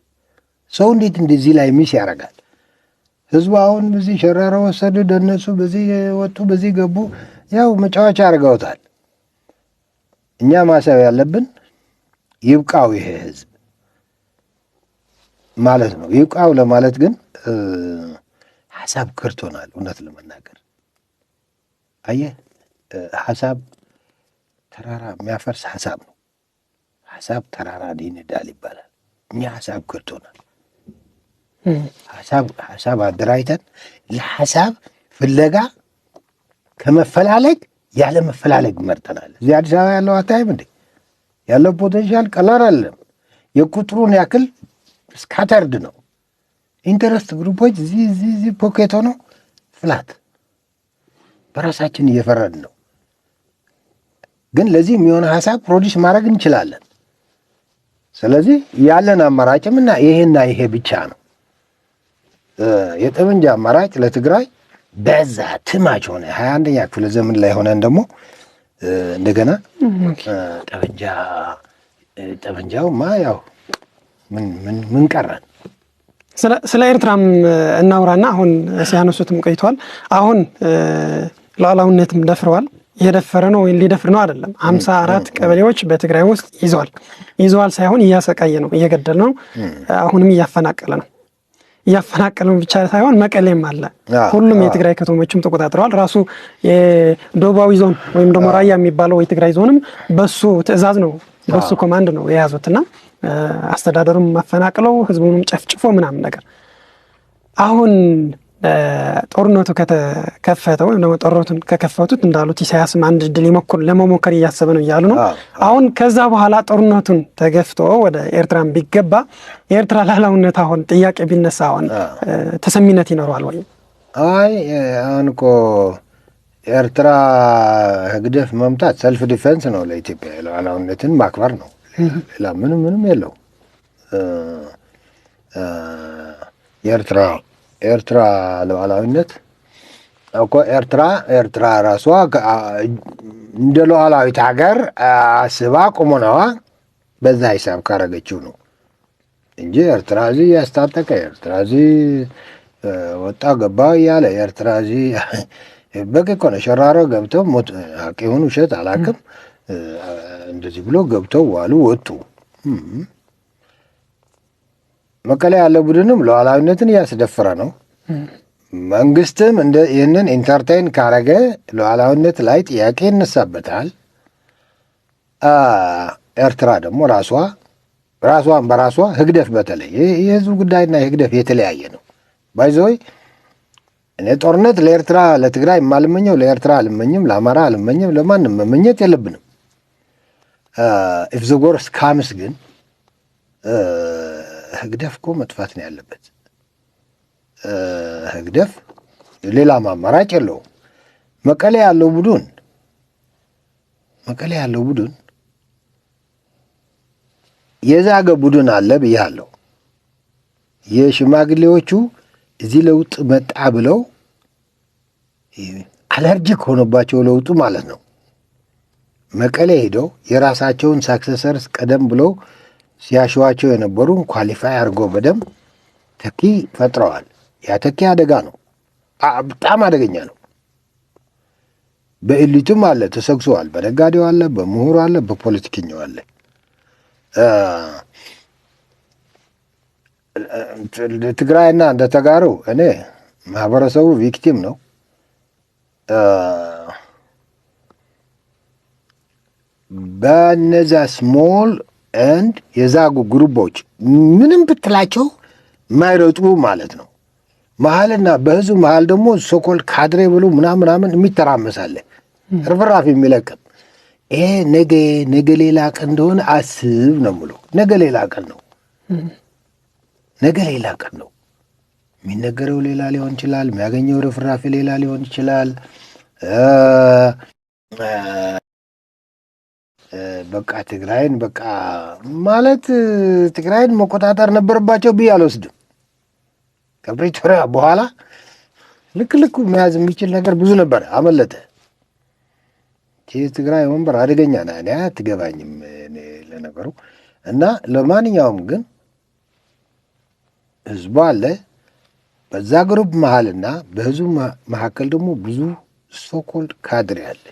ሰው። እንዴት እንደዚህ ላይ ሚስ ያደርጋል? ህዝቡ አሁን በዚህ ሸራራ ወሰዱ፣ ደነሱ፣ በዚህ ወጡ፣ በዚህ ገቡ። ያው መጫወቻ አድርገውታል። እኛ ማሰብ ያለብን ይብቃው ይሄ ህዝብ ማለት ነው። ይብቃው ለማለት ግን ሀሳብ ከርቶናል። እውነት ለመናገር አየህ፣ ሀሳብ ተራራ የሚያፈርስ ሀሳብ ነው። ሀሳብ ተራራን ይንዳል ይባላል። እኛ ሀሳብ ከርቶናል። ሀሳብ አደራጅተን ለሀሳብ ፍለጋ ከመፈላለግ ያለ መፈላለግ መርጠናል። እዚህ አዲስ አበባ ያለው አታይም እንዴ? ያለው ፖቴንሻል ቀላል አይደለም። የቁጥሩን ያክል ስካተርድ ነው። ኢንተረስት ግሩፖች እዚህ ፖኬት ሆነው ፍላት በራሳችን እየፈረድ ነው። ግን ለዚህ የሚሆነ ሀሳብ ፕሮዲስ ማድረግ እንችላለን። ስለዚህ ያለን አማራጭም እና ይሄና ይሄ ብቻ ነው። የጠመንጃ አማራጭ ለትግራይ በዛ ትማች ሆነ። 21ኛ ክፍለ ዘመን ላይ ሆነን ደግሞ እንደገና ጠመንጃውማ ያው ምን ቀረን? ስለ ኤርትራም እናውራና አሁን ሲያነሱትም ቆይቷል። አሁን ሉዓላዊነትም ደፍረዋል። እየደፈረ ነው ወይ ሊደፍር ነው አይደለም። 54 ቀበሌዎች በትግራይ ውስጥ ይዘዋል ሳይሆን እያሰቃየ ነው፣ እየገደለ ነው፣ አሁንም እያፈናቀለ ነው። እያፈናቀለው ብቻ ሳይሆን መቀሌም አለ። ሁሉም የትግራይ ከተሞችም ተቆጣጥረዋል። ራሱ የደቡባዊ ዞን ወይም ደግሞ ራያ የሚባለው የትግራይ ዞንም በሱ ትዕዛዝ ነው፣ በሱ ኮማንድ ነው የያዙትና አስተዳደሩም ማፈናቅለው ህዝቡንም ጨፍጭፎ ምናምን ነገር። አሁን ጦርነቱ ከተከፈተ ወይም ደግሞ ጦርነቱን ከከፈቱት እንዳሉት ኢሳያስም አንድ እድል ለመሞከር እያሰበ ነው እያሉ ነው። አሁን ከዛ በኋላ ጦርነቱን ተገፍቶ ወደ ኤርትራም ቢገባ የኤርትራ ሉዓላዊነት አሁን ጥያቄ ቢነሳ አሁን ተሰሚነት ይኖረዋል ወይ? አሁን እኮ ኤርትራ ህግደፍ መምታት ሰልፍ ዲፌንስ ነው ለኢትዮጵያ። ሉዓላዊነትን ማክበር ነው። ሌላ ምንም የለው። የኤርትራ ሉዓላዊነት እኮ ኤርትራ ራሷ እንደ ሉዓላዊት ሀገር አስባ ቁመናዋ በዛ ሂሳብ ካረገችው ነው እንጂ ኤርትራ እዚህ ያስታጠቀ ኤርትራ እዚህ ወጣ ገባ እያለ ኤርትራ እዚህ በቂ እኮ ነው። ሸራሮ ገብተው ሀቅ ይሁን ውሸት አላውቅም፣ እንደዚህ ብሎ ገብተው ዋሉ ወጡ። መቀሌ ያለ ቡድንም ሉዓላዊነትን እያስደፈረ ነው። መንግስትም ይህንን ኢንተርቴን ካረገ ሉዓላዊነት ላይ ጥያቄ ይነሳበታል። ኤርትራ ደግሞ ራሷን በራሷ ህግደፍ፣ በተለይ የህዝብ ጉዳይና የህግደፍ የተለያየ ነው። ባይዘወይ እኔ ጦርነት ለኤርትራ ለትግራይ የማልመኘው ለኤርትራ አልመኝም፣ ለአማራ አልመኝም፣ ለማንም መመኘት የለብንም። ኢፍ ዘ ወርስት ካምስ ግን ህግደፍ እኮ መጥፋት ነው ያለበት። ህግደፍ ሌላም አማራጭ የለውም። መቀሌ ያለው ቡድን የዛገ ቡድን አለ ብያለሁ። የሽማግሌዎቹ እዚህ ለውጥ መጣ ብለው አለርጂክ ሆነባቸው ለውጡ ማለት ነው። መቀሌ ሄደው የራሳቸውን ሳክሰሰርስ ቀደም ብለው ሲያሸዋቸው የነበሩ ኳሊፋይ አድርገው በደንብ ተኪ ፈጥረዋል። ያ ተኪ አደጋ ነው፣ በጣም አደገኛ ነው። በኤሊቱም አለ ተሰግሰዋል። በነጋዴው አለ፣ በምሁሩ አለ፣ በፖለቲከኛው አለ። ትግራይና እንደ ተጋሩ እኔ ማህበረሰቡ ቪክቲም ነው። በነዛ ስሞል ኤንድ የዛጉ ግሩቦች ምንም ብትላቸው የማይረጡ ማለት ነው። መሀልና በህዝብ መሀል ደግሞ ሶኮል ካድሬ ብሎ ምናምን የሚተራመሳለ ርፍራፍ የሚለቅም ይሄ ነገ ሌላ ቀን እንደሆነ አስብ ነው የምለው። ነገ ሌላ ቀን ነው። የሚነገረው ሌላ ሊሆን ይችላል። የሚያገኘው ርፍራፊ ሌላ ሊሆን ይችላል። በቃ ትግራይን በቃ ማለት ትግራይን መቆጣጠር ነበረባቸው ብዬ አልወስድም። ከፕሪቶሪያ በኋላ ልክ መያዝ የሚችል ነገር ብዙ ነበር፣ አመለጠ። ትግራይ ወንበር አደገኛ ና እኔ አትገባኝም ለነገሩ። እና ለማንኛውም ግን ህዝቡ አለ በዛ ግሩፕ መሀልና በህዝቡ መካከል ደግሞ ብዙ ሶኮልድ ካድሬ አለ።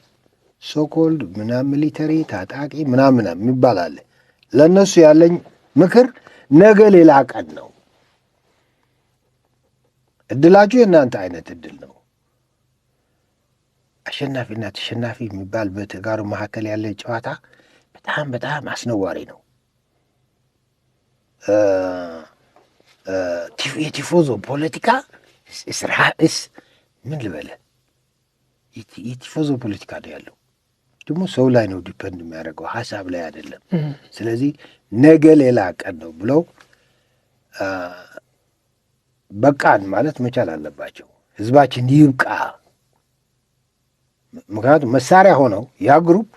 ሶኮልድ ምናምን ሚሊተሪ ታጣቂ ምናምን የሚባል አለ። ለእነሱ ያለኝ ምክር ነገ ሌላ ቀን ነው። እድላችሁ የእናንተ አይነት እድል ነው። አሸናፊና ተሸናፊ የሚባል በተጋሩ መካከል ያለ ጨዋታ በጣም አስነዋሪ ነው። የቲፎዞ ፖለቲካ ምን ልበለ የቲፎዞ ፖለቲካ ነው ያለው። ደግሞ ሰው ላይ ነው ዲፐንድ የሚያደርገው፣ ሀሳብ ላይ አይደለም። ስለዚህ ነገ ሌላ ቀን ነው ብለው በቃን ማለት መቻል አለባቸው። ህዝባችን ይብቃ። ምክንያቱም መሳሪያ ሆነው ያ ግሩፕ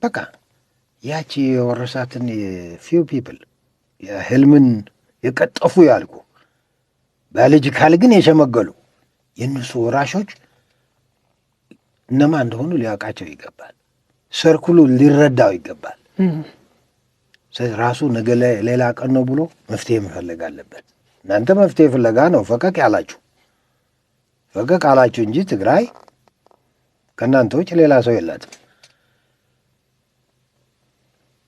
በቃ ያቺ የወረሳትን ፊው ፒፕል ህልምን የቀጠፉ ያልኩ ባዮሎጂካል ግን የሸመገሉ የእነሱ ወራሾች እነማ እንደሆኑ ሊያውቃቸው ይገባል። ሰርኩሉ ሊረዳው ይገባል። ራሱ ነገ ሌላ ቀን ነው ብሎ መፍትሄ መፈለግ አለበት። እናንተ መፍትሄ ፍለጋ ነው ፈቀቅ አላችሁ እንጂ ትግራይ ከእናንተ ውጭ ሌላ ሰው የላትም።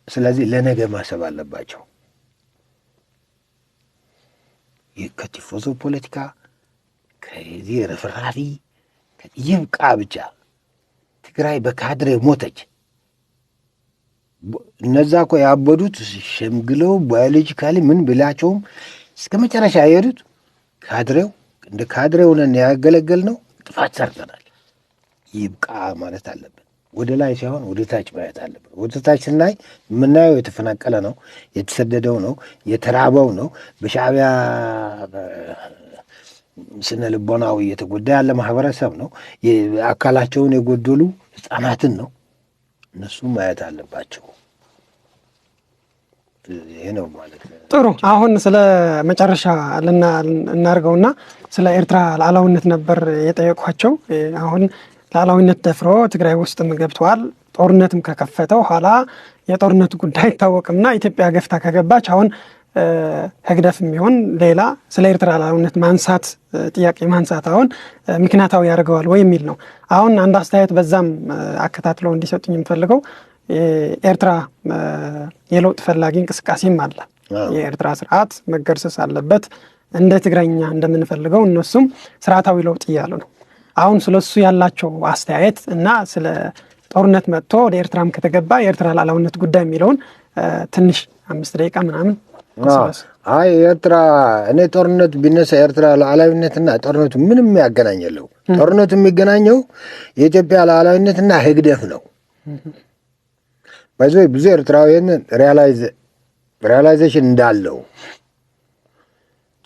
ስለዚህ ለነገ ማሰብ አለባቸው። ከቲፎዞ ፖለቲካ ከዚህ ረፍራፊ ይብቃ ብቻ። ትግራይ በካድሬ ሞተች። እነዛ እኮ ያበዱት ሸምግለው ባዮሎጂካሊ ምን ብላቸውም እስከ መጨረሻ የሄዱት ካድሬው እንደ ካድሬ ሆነን ያገለገል ነው። ጥፋት ሰርተናል። ይብቃ ማለት አለብን። ወደ ላይ ሳይሆን ወደ ታች ማየት አለብን። ወደ ታች ስናይ የምናየው የተፈናቀለ ነው፣ የተሰደደው ነው፣ የተራበው ነው፣ በሻዕቢያ ስነ ልቦናዊ የተጎዳ ያለ ማህበረሰብ ነው፣ አካላቸውን የጎደሉ ህፃናትን ነው። እነሱ ማየት አለባቸው ይሄ ነው ማለት ነው። ጥሩ። አሁን ስለ መጨረሻ እናርገውና ስለ ኤርትራ ሉዓላዊነት ነበር የጠየኳቸው። አሁን ሉዓላዊነት ደፍሮ ትግራይ ውስጥም ገብተዋል። ጦርነትም ከከፈተው ኋላ የጦርነቱ ጉዳይ አይታወቅምና ኢትዮጵያ ገፍታ ከገባች አሁን ህግደፍ የሚሆን ሌላ ስለ ኤርትራ ሉዓላዊነት ማንሳት ጥያቄ ማንሳት አሁን ምክንያታዊ ያደርገዋል ወይ የሚል ነው። አሁን አንድ አስተያየት በዛም አከታትለው እንዲሰጡኝ የምፈልገው ኤርትራ የለውጥ ፈላጊ እንቅስቃሴም አለ። የኤርትራ ስርዓት መገርሰስ አለበት እንደ ትግራይኛ እንደምንፈልገው እነሱም ስርዓታዊ ለውጥ እያሉ ነው። አሁን ስለሱ ያላቸው አስተያየት እና ስለ ጦርነት መጥቶ ወደ ኤርትራም ከተገባ የኤርትራ ሉዓላዊነት ጉዳይ የሚለውን ትንሽ 5 ደቂቃ ምናምን አይ ኤርትራ እኔ ጦርነት ቢነሳ ኤርትራ ሉዓላዊነትና ጦርነቱ ምንም ያገናኘለው። ጦርነቱ የሚገናኘው የኢትዮጵያ ሉዓላዊነትና ህግደፍ ነው። ብዙ ኤርትራውያን ሪያላይዜሽን እንዳለው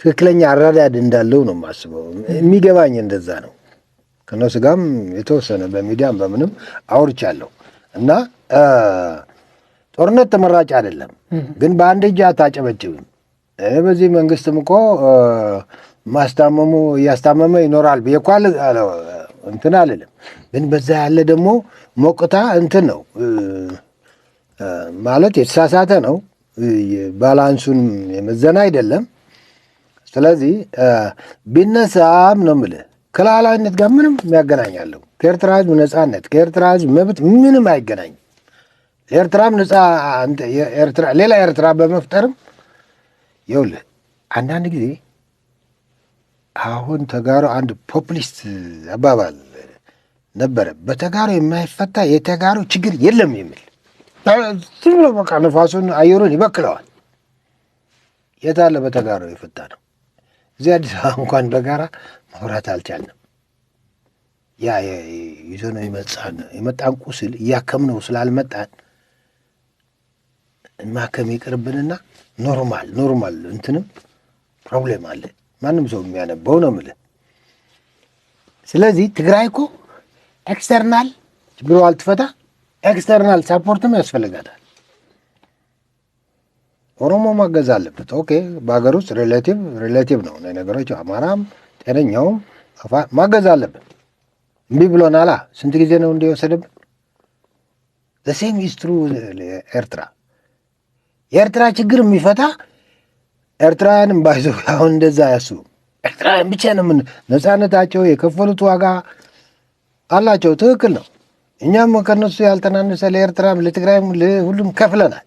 ትክክለኛ አራዳድ እንዳለው ነው የማስበው። የሚገባኝ እንደዛ ነው። ከነሱ ጋርም የተወሰነ በሚዲያም በምንም አውርቻለሁ እና ጦርነት ተመራጭ አይደለም፣ ግን በአንድ እጅ አታጨበጭብም። በዚህ መንግስትም እኮ ማስታመሙ እያስታመመ ይኖራል ብዬ እኮ እንትን አልልም፣ ግን በዛ ያለ ደግሞ ሞቅታ እንትን ነው ማለት የተሳሳተ ነው። ባላንሱን የመዘና አይደለም። ስለዚህ ቢነሳም ነው የምልህ ከሉዓላዊነት ጋር ምንም የሚያገናኛለሁ ከኤርትራ ህዝብ ነጻነት ከኤርትራ ህዝብ መብት ምንም አይገናኝም። ኤርትራም ነጻ ሌላ ኤርትራ በመፍጠርም ይኸውልህ አንዳንድ ጊዜ አሁን ተጋሩ አንድ ፖፑሊስት አባባል ነበረ፣ በተጋሩ የማይፈታ የተጋሩ ችግር የለም የሚል ዝም ብሎ በቃ ነፋሱን አየሩን ይበክለዋል። የታለ በተጋሩ የፈታ ነው? እዚህ አዲስ አበባ እንኳን በጋራ ማውራት አልቻልንም። ያ ይዞ ነው የመጣን ቁስል እያከምነው ስላልመጣን ማከም ይቅርብንና ኖርማል እንትንም ፕሮብሌም አለ። ማንም ሰው የሚያነበው ነው የምልህ። ስለዚህ ትግራይ እኮ ኤክስተርናል ችግሩ አልትፈታ ኤክስተርናል ሳፖርትም ያስፈልጋታል። ኦሮሞ ማገዝ አለበት። ኦኬ በሀገር ውስጥ ሪሌቲቭ ነው ነገሮች። አማራም ጤነኛውም ማገዝ አለበት። እምቢ ብሎናላ። ስንት ጊዜ ነው እንዲወሰደብን? ዘሴም ኢስትሩ ኤርትራ የኤርትራ ችግር የሚፈታ ኤርትራውያንም ባይዞ አሁን እንደዛ ያስቡ። ኤርትራውያን ብቻ ነው ነፃነታቸው የከፈሉት ዋጋ አላቸው። ትክክል ነው። እኛም ከነሱ ያልተናነሰ ለኤርትራም ለትግራይም ሁሉም ከፍለናል።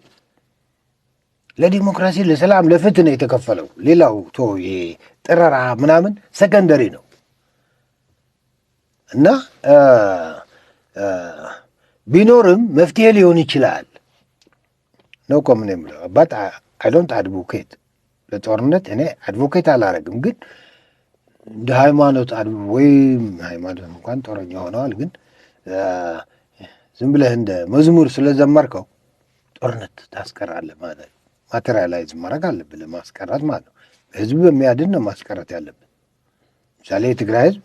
ለዲሞክራሲ ለሰላም ለፍትህ ነው የተከፈለው። ሌላው ጥረራ ምናምን ሰከንደሪ ነው እና ቢኖርም መፍትሄ ሊሆን ይችላል ነው እኮ ምን የምለው አባት አይ ዶንት አድቮኬት ለጦርነት እኔ አድቮኬት አላረግም። ግን እንደ ሃይማኖት ወይም ሃይማኖት እንኳን ጦረኛ ሆነዋል። ግን ዝም ብለህ እንደ መዝሙር ስለዘመርከው ጦርነት ታስቀራለህ ማለት ማቴሪያላይዝ ማድረግ አለብህ ለማስቀረት ማለት ነው። ህዝብ በሚያድን ነው ማስቀረት ያለብን። ምሳሌ የትግራይ ህዝብ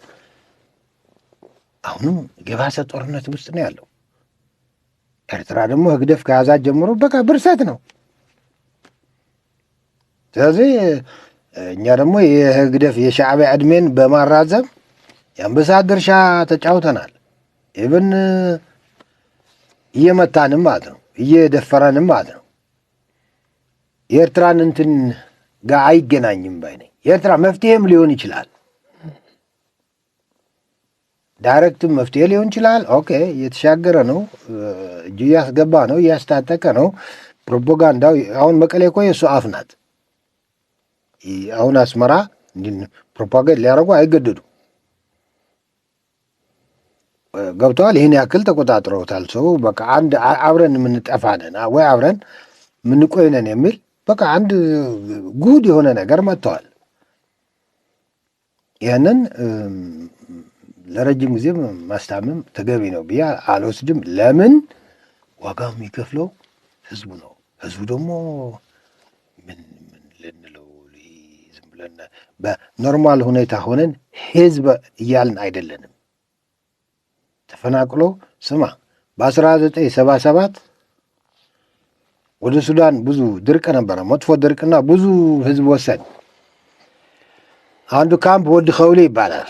አሁንም የባሰ ጦርነት ውስጥ ነው ያለው። ኤርትራ ደግሞ ህግደፍ ከያዛት ጀምሮ በቃ ብርሰት ነው። ስለዚህ እኛ ደግሞ የህግደፍ የሻዕቢያ ዕድሜን በማራዘም የአንበሳ ድርሻ ተጫውተናል። ኢብን እየመታንም ማለት ነው እየደፈረንም ማለት ነው። የኤርትራን እንትን ጋር አይገናኝም ባይ ነኝ። የኤርትራ መፍትሄም ሊሆን ይችላል፣ ዳይሬክትም መፍትሄ ሊሆን ይችላል። ኦኬ እየተሻገረ ነው፣ እጁ እያስገባ ነው፣ እያስታጠቀ ነው። ፕሮፓጋንዳው አሁን መቀሌ እኮ የእሱ አፍ ናት። አሁን አስመራ ፕሮፓጋንዳ ሊያደርጉ አይገደዱ ገብተዋል። ይህን ያክል ተቆጣጥረውታል። ሰው በቃ አንድ አብረን የምንጠፋነን ወይ አብረን የምንቆይነን የሚል በቃ አንድ ጉድ የሆነ ነገር መጥተዋል። ይህንን ለረጅም ጊዜ ማስታመም ተገቢ ነው ብዬ አልወስድም። ለምን ዋጋው የሚከፍለው ህዝቡ ነው። ህዝቡ ደግሞ ምን ልንለው ዝም ብለን በኖርማል ሁኔታ ሆነን ህዝብ እያልን አይደለንም። ተፈናቅሎ ስማ በ1977 ወደ ሱዳን ብዙ ድርቅ ነበረ፣ መጥፎ ድርቅና ብዙ ህዝብ ወሰድ። አንዱ ካምፕ ወዲ ኸውሊ ይባላል።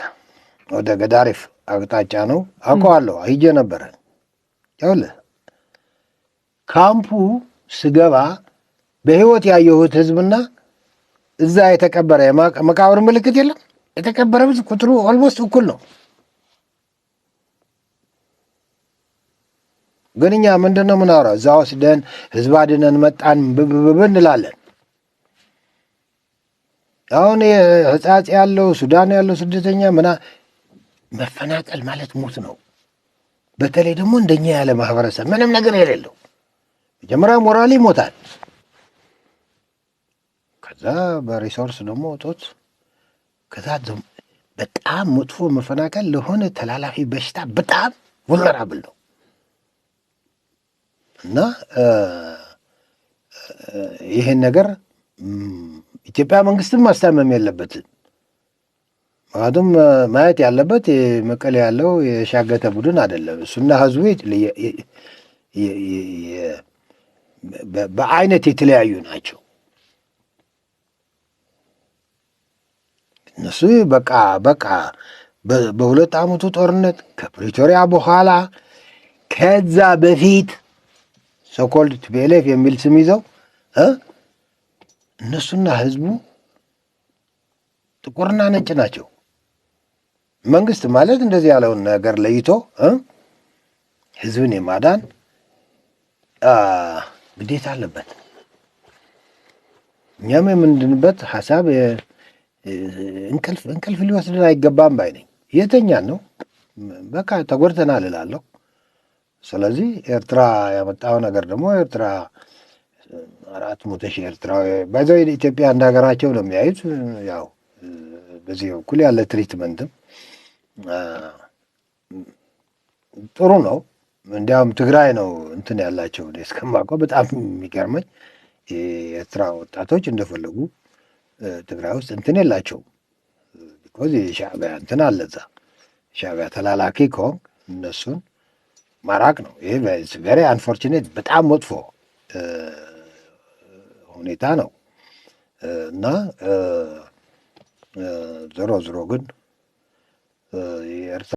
ወደ ገዳሪፍ አቅጣጫ ነው። አውቀዋለሁ፣ ሂጄ ነበረ። ይኸውልህ ካምፑ ስገባ በህይወት ያየሁት ህዝብና እዛ የተቀበረ መቃብር ምልክት የለም። የተቀበረ ህዝብ ቁጥሩ ኦልሞስት እኩል ነው። ግን እኛ ምንድን ነው የምናወራው? እዛ ወስደን ህዝብ አድነን መጣን ብብብ እንላለን። አሁን ህጻጽ ያለው ሱዳን ያለው ስደተኛ መፈናቀል ማለት ሞት ነው። በተለይ ደግሞ እንደኛ ያለ ማህበረሰብ ምንም ነገር የሌለው መጀመሪያ ሞራሊ ይሞታል። ከዛ በሪሶርስ ደግሞ ወጦት ከዛ በጣም መጥፎ መፈናቀል ለሆነ ተላላፊ በሽታ በጣም vulnerable ነው እና ይሄን ነገር ኢትዮጵያ መንግስትም ማስታመም የለበትም። ምክንያቱም ማየት ያለበት መቀሌ ያለው የሻገተ ቡድን አይደለም። እሱና ህዝቡ በአይነት የተለያዩ ናቸው። እነሱ በቃ በሁለት ዓመቱ ጦርነት ከፕሪቶሪያ በኋላ ከዛ በፊት ሶኮልድ ቲፒኤልኤፍ የሚል ስም ይዘው እነሱና ህዝቡ ጥቁርና ነጭ ናቸው። መንግስት ማለት እንደዚህ ያለውን ነገር ለይቶ ህዝብን የማዳን ግዴታ አለበት። እኛም የምንድንበት ሀሳብ እንቅልፍ ሊወስድን አይገባም ባይ ነኝ። የተኛን ነው በቃ ተጎድተናል እላለሁ። ስለዚህ ኤርትራ ያመጣው ነገር ደግሞ ኤርትራ 400 ሺህ ኤርትራዊ ባይዘው ኢትዮጵያ እንደ ሀገራቸው ነው የሚያዩት። ያው በዚህ በኩል ያለ ትሪትመንትም ጥሩ ነው። እንዲያውም ትግራይ ነው እንትን ያላቸው እስከማውቀው በጣም የሚገርመኝ የኤርትራ ወጣቶች እንደፈለጉ ትግራይ ውስጥ እንትን የላቸውም። ቢኮዝ የሻዕቢያ እንትን አለ እዛ። ሻዕቢያ ተላላኪ ከሆን እነሱን ማራቅ ነው። ይሄ ቬሪ አንፎርቹኔት በጣም መጥፎ ሁኔታ ነው እና ዞሮ ግን